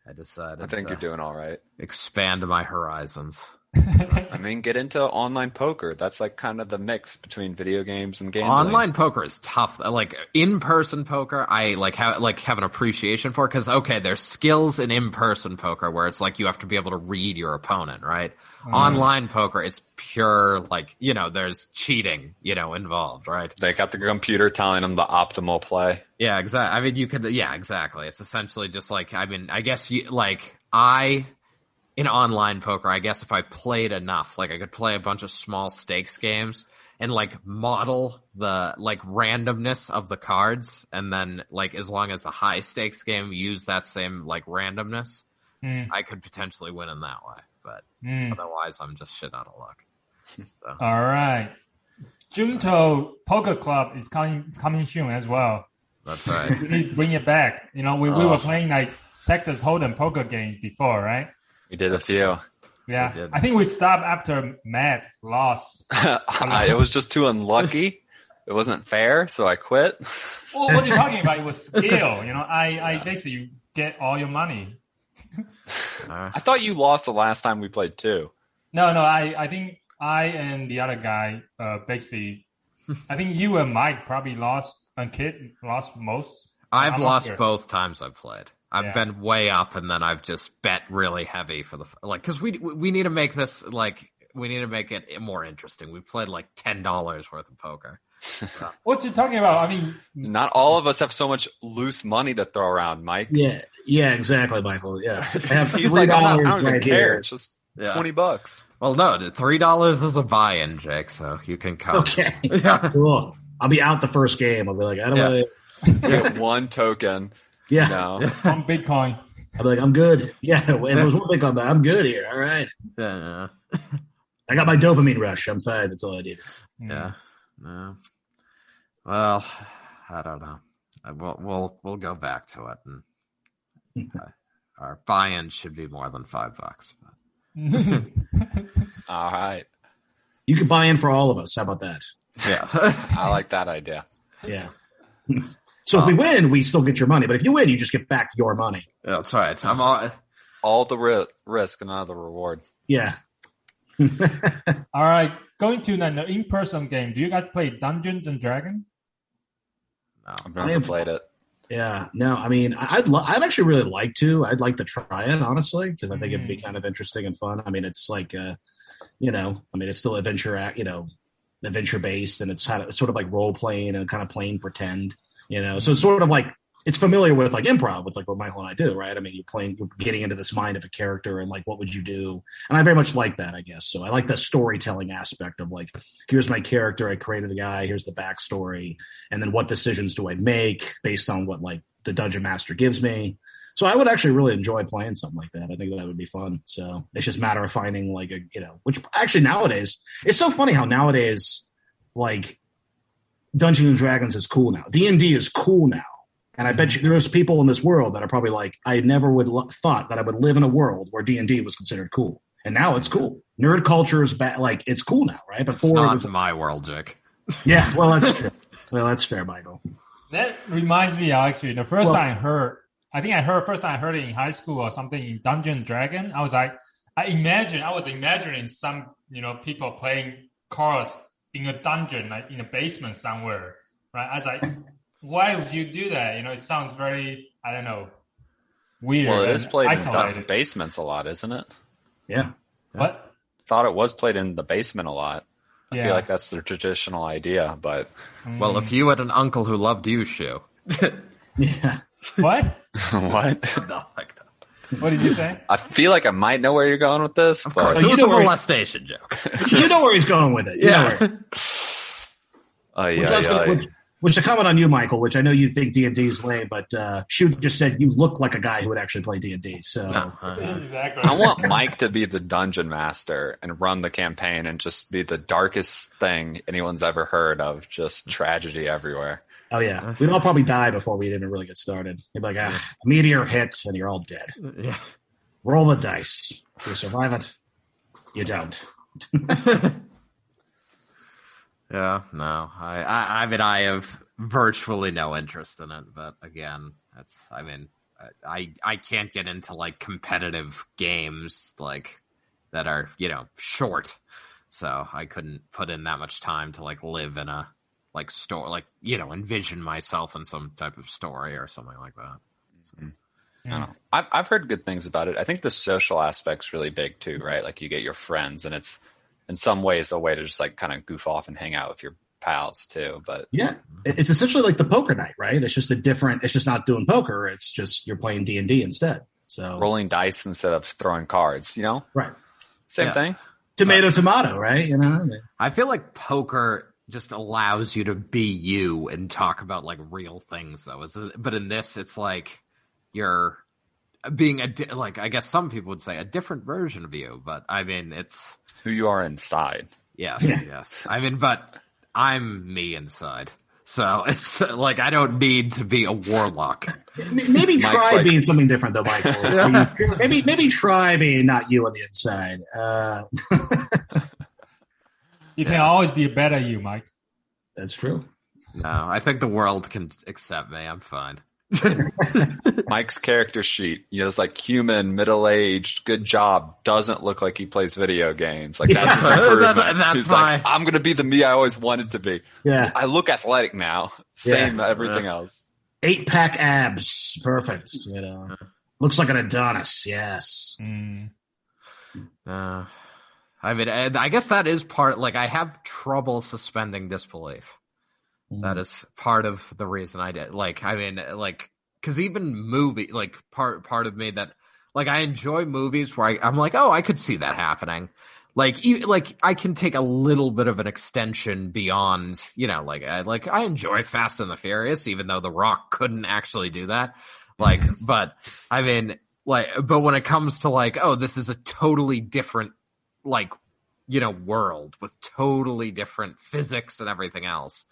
I decided I think you're doing all right. expand my horizons. I mean, get into online poker. That's like kind of the mix between video games and gambling. Online poker is tough. Like in-person poker, I have an appreciation for, because okay, there's skills in in-person poker where it's like you have to be able to read your opponent, right? Online poker, it's pure like, there's cheating, involved, right? They got the computer telling them the optimal play. Yeah, exactly. I mean, exactly. It's essentially just like, I guess in online poker, I guess if I played enough, like I could play a bunch of small stakes games and like model the like randomness of the cards, and then like as long as the high stakes game used that same like randomness, I could potentially win in that way. But otherwise, I'm just shit out of luck. So. All right, Junto Poker Club is coming soon as well. That's right. We need to bring it back. We were playing like Texas Hold'em poker games before, right? We did a few. Yeah, I think we stopped after Matt lost. It was just too unlucky. It wasn't fair, so I quit. Well, what you're talking about, it was skill. I basically get all your money. I thought you lost the last time we played too. No, I think I and the other guy basically, I think you and Mike probably lost, and Kid lost most. I've lost both times I've played. I've been way up, and then I've just bet really heavy for because we need to make this we need to make it more interesting. We played like $10 worth of poker. What you talking about? I mean, not all of us have so much loose money to throw around, Mike. Yeah, exactly, Michael. Yeah, he's like, I don't even care. It's just $20. Well, no, $3 is a buy-in, Jake. So you can come. Okay, cool. I'll be out the first game. I'll be like, I don't know. Get one token. Yeah. No. On Bitcoin. I'll be like, I'm good. Yeah, and there's one Bitcoin, but I'm good here. All right. Yeah. I got my dopamine rush. I'm fine. That's all I need. Yeah. No. Well, I don't know. We'll go back to it, and our buy-in should be more than $5. All right. You can buy in for all of us. How about that? Yeah. I like that idea. Yeah. So if we win, we still get your money. But if you win, you just get back your money. That's right. I'm all the risk and not the reward. Yeah. All right. Going to the in-person game. Do you guys play Dungeons and Dragons? No, I've never played it. Yeah. No, I mean, I'd actually really like to. I'd like to try it, honestly, because I think it'd be kind of interesting and fun. I mean, it's like, it's still adventure based, and it's sort of like role playing and kind of playing pretend. So it's sort of like it's familiar with like improv, with like what Michael and I do, right? I mean, you're getting into this mind of a character and like what would you do? And I very much like that, I guess. So I like the storytelling aspect of like, here's my character, I created the guy, here's the backstory, and then what decisions do I make based on what like the dungeon master gives me. So I would actually really enjoy playing something like that. I think that would be fun. So it's just a matter of finding like which actually nowadays, it's so funny how nowadays like Dungeons and Dragons is cool now. D&D is cool now. And I bet you there's people in this world that are probably like, I never would thought that I would live in a world where D&D was considered cool. And now it's cool. Nerd culture is like, it's cool now, right? Before it's not my world, Jake. Yeah, well, that's true. Well, that's fair, Michael. That reminds me, actually, the first time I heard it in high school or something in Dungeons and Dragons. I was like, I was imagining some, people playing cards in a dungeon, like in a basement somewhere, right? I was like, why would you do that? It sounds very, I don't know, weird. Well, it is played isolated. in basements a lot, isn't it? Yeah. What? Thought it was played in the basement a lot. I Yeah. feel like that's the traditional idea, but Well, if you had an uncle who loved you, Shu. Yeah. What? what? Not like that. What did you say? I feel like I might know where you're going with this. Of but course, you it was a know where- molestation joke. You know where he's going with it. You know where. Which to comment on you, Michael, which I know you think D&D is lame, but Shu just said you look like a guy who would actually play D&D. So Exactly. I want Mike to be the dungeon master and run the campaign and just be the darkest thing anyone's ever heard of. Just tragedy everywhere. Oh, yeah. We'd all probably die before we'd even really get started. You'd be like, a meteor hit, and you're all dead. Yeah. Roll the dice. You survive it. You don't. Yeah, no. I mean, I have virtually no interest in it, but again, I can't get into like competitive games like that are, short. So I couldn't put in that much time to like live in a like store, like, envision myself in some type of story or something like that. So. I don't know. I've heard good things about it. I think the social aspect's really big too, right? Like you get your friends, and it's in some ways a way to just like kind of goof off and hang out with your pals too. But yeah, it's essentially like the poker night, right? It's just it's just not doing poker. It's just you're playing D&D instead. So rolling dice instead of throwing cards, right? Same thing. Tomato, right? I feel like poker just allows you to be you and talk about like real things though. But in this, it's like you're being like, I guess some people would say a different version of you, but I mean, it's who you are inside. Yes, yes. I mean, but I'm me inside. So it's like, I don't need to be a warlock. Maybe try being something different though, Michael. maybe try being not you on the inside. You can always be a better you, Mike. That's true. No, I think the world can accept me. I'm fine. Mike's character sheet, it's like human, middle-aged, good job, doesn't look like he plays video games. Like that's his improvement. He's like, I'm going to be the me I always wanted to be. Yeah. I look athletic now. Same everything else. 8-pack abs. Perfect. Looks like an Adonis. Yes. I mean, I guess that is part, like, I have trouble suspending disbelief. That is part of the reason I did. Like, I mean, like, because even like, part of me that, like, I enjoy movies where I'm like, oh, I could see that happening. Like, I can take a little bit of an extension beyond, I enjoy Fast and the Furious, even though The Rock couldn't actually do that. Like, but, I mean, like, but when it comes to, like, oh, this is a totally different, like, world with totally different physics and everything else,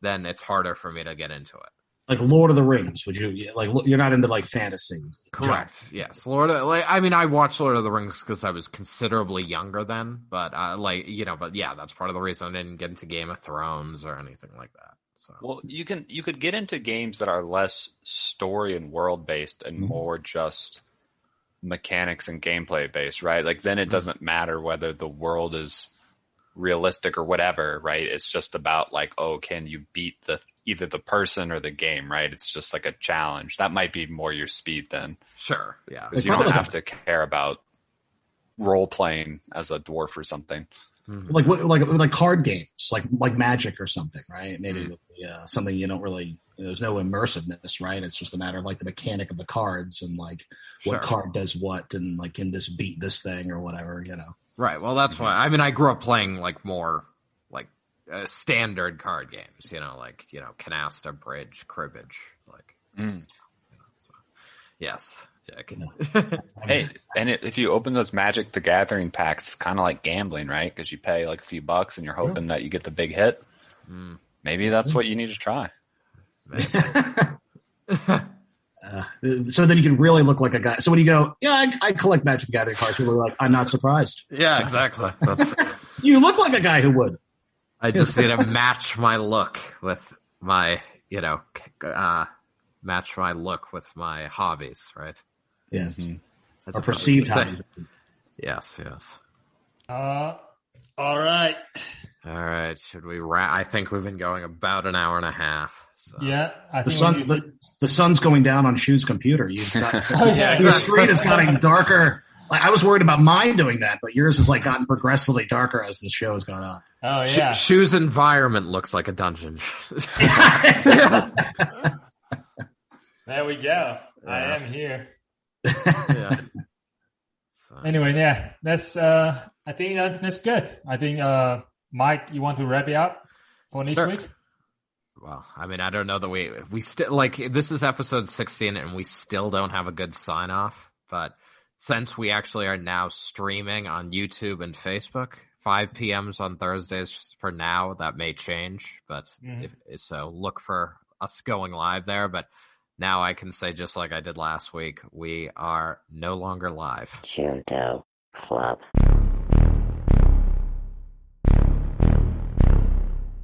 then it's harder for me to get into it. Like Lord of the Rings, would you like? You're not into like fantasy. Correct. Yes, I watched Lord of the Rings because I was considerably younger then, but but yeah, that's part of the reason I didn't get into Game of Thrones or anything like that. So. Well, you could get into games that are less story and world based and more just mechanics and gameplay based, right? Like then it doesn't matter whether the world is realistic or whatever, right? It's just about like, oh, can you beat either the person or the game, right? It's just like a challenge. That might be more your speed then. Sure, yeah. Because you don't have to care about role playing as a dwarf or something. Like card games, like Magic or something, right? Maybe it would be, something you don't really. There's no immersiveness, right? It's just a matter of like the mechanic of the cards and like what card does what, and like can this beat this thing or whatever, Right. Well, that's why. I mean, I grew up playing like more like standard card games, canasta, bridge, cribbage, like. So, yes, Jack. Hey, and if you open those Magic the Gathering packs, it's kind of like gambling, right? Because you pay like a few bucks and you're hoping that you get the big hit. Maybe that's what you need to try. So then you can really look like a guy. So when you go, I collect Magic the Gathering cards, people are like, I'm not surprised. Yeah, exactly. You look like a guy who would. I just need to match my look with my, match my look with my hobbies, right? Yes. Or perceived hobbies. Yes. All right. All right. Should we wrap? I think we've been going about an hour and a half. So. Yeah. The sun's going down on Shu's computer. Your screen is getting darker. Like, I was worried about mine doing that, but yours has like gotten progressively darker as the show has gone on. Oh yeah. Shu's environment looks like a dungeon. There we go. I am here. Yeah. Anyway, yeah, that's. I think that's good. I think, Mike, you want to wrap it up for this week? Well, I mean, I don't know that we still like this is episode 16 and we still don't have a good sign off. But since we actually are now streaming on YouTube and Facebook, 5 p.m. on Thursdays for now, that may change. But so look for us going live there. But now I can say, just like I did last week, we are no longer live. Junto Club.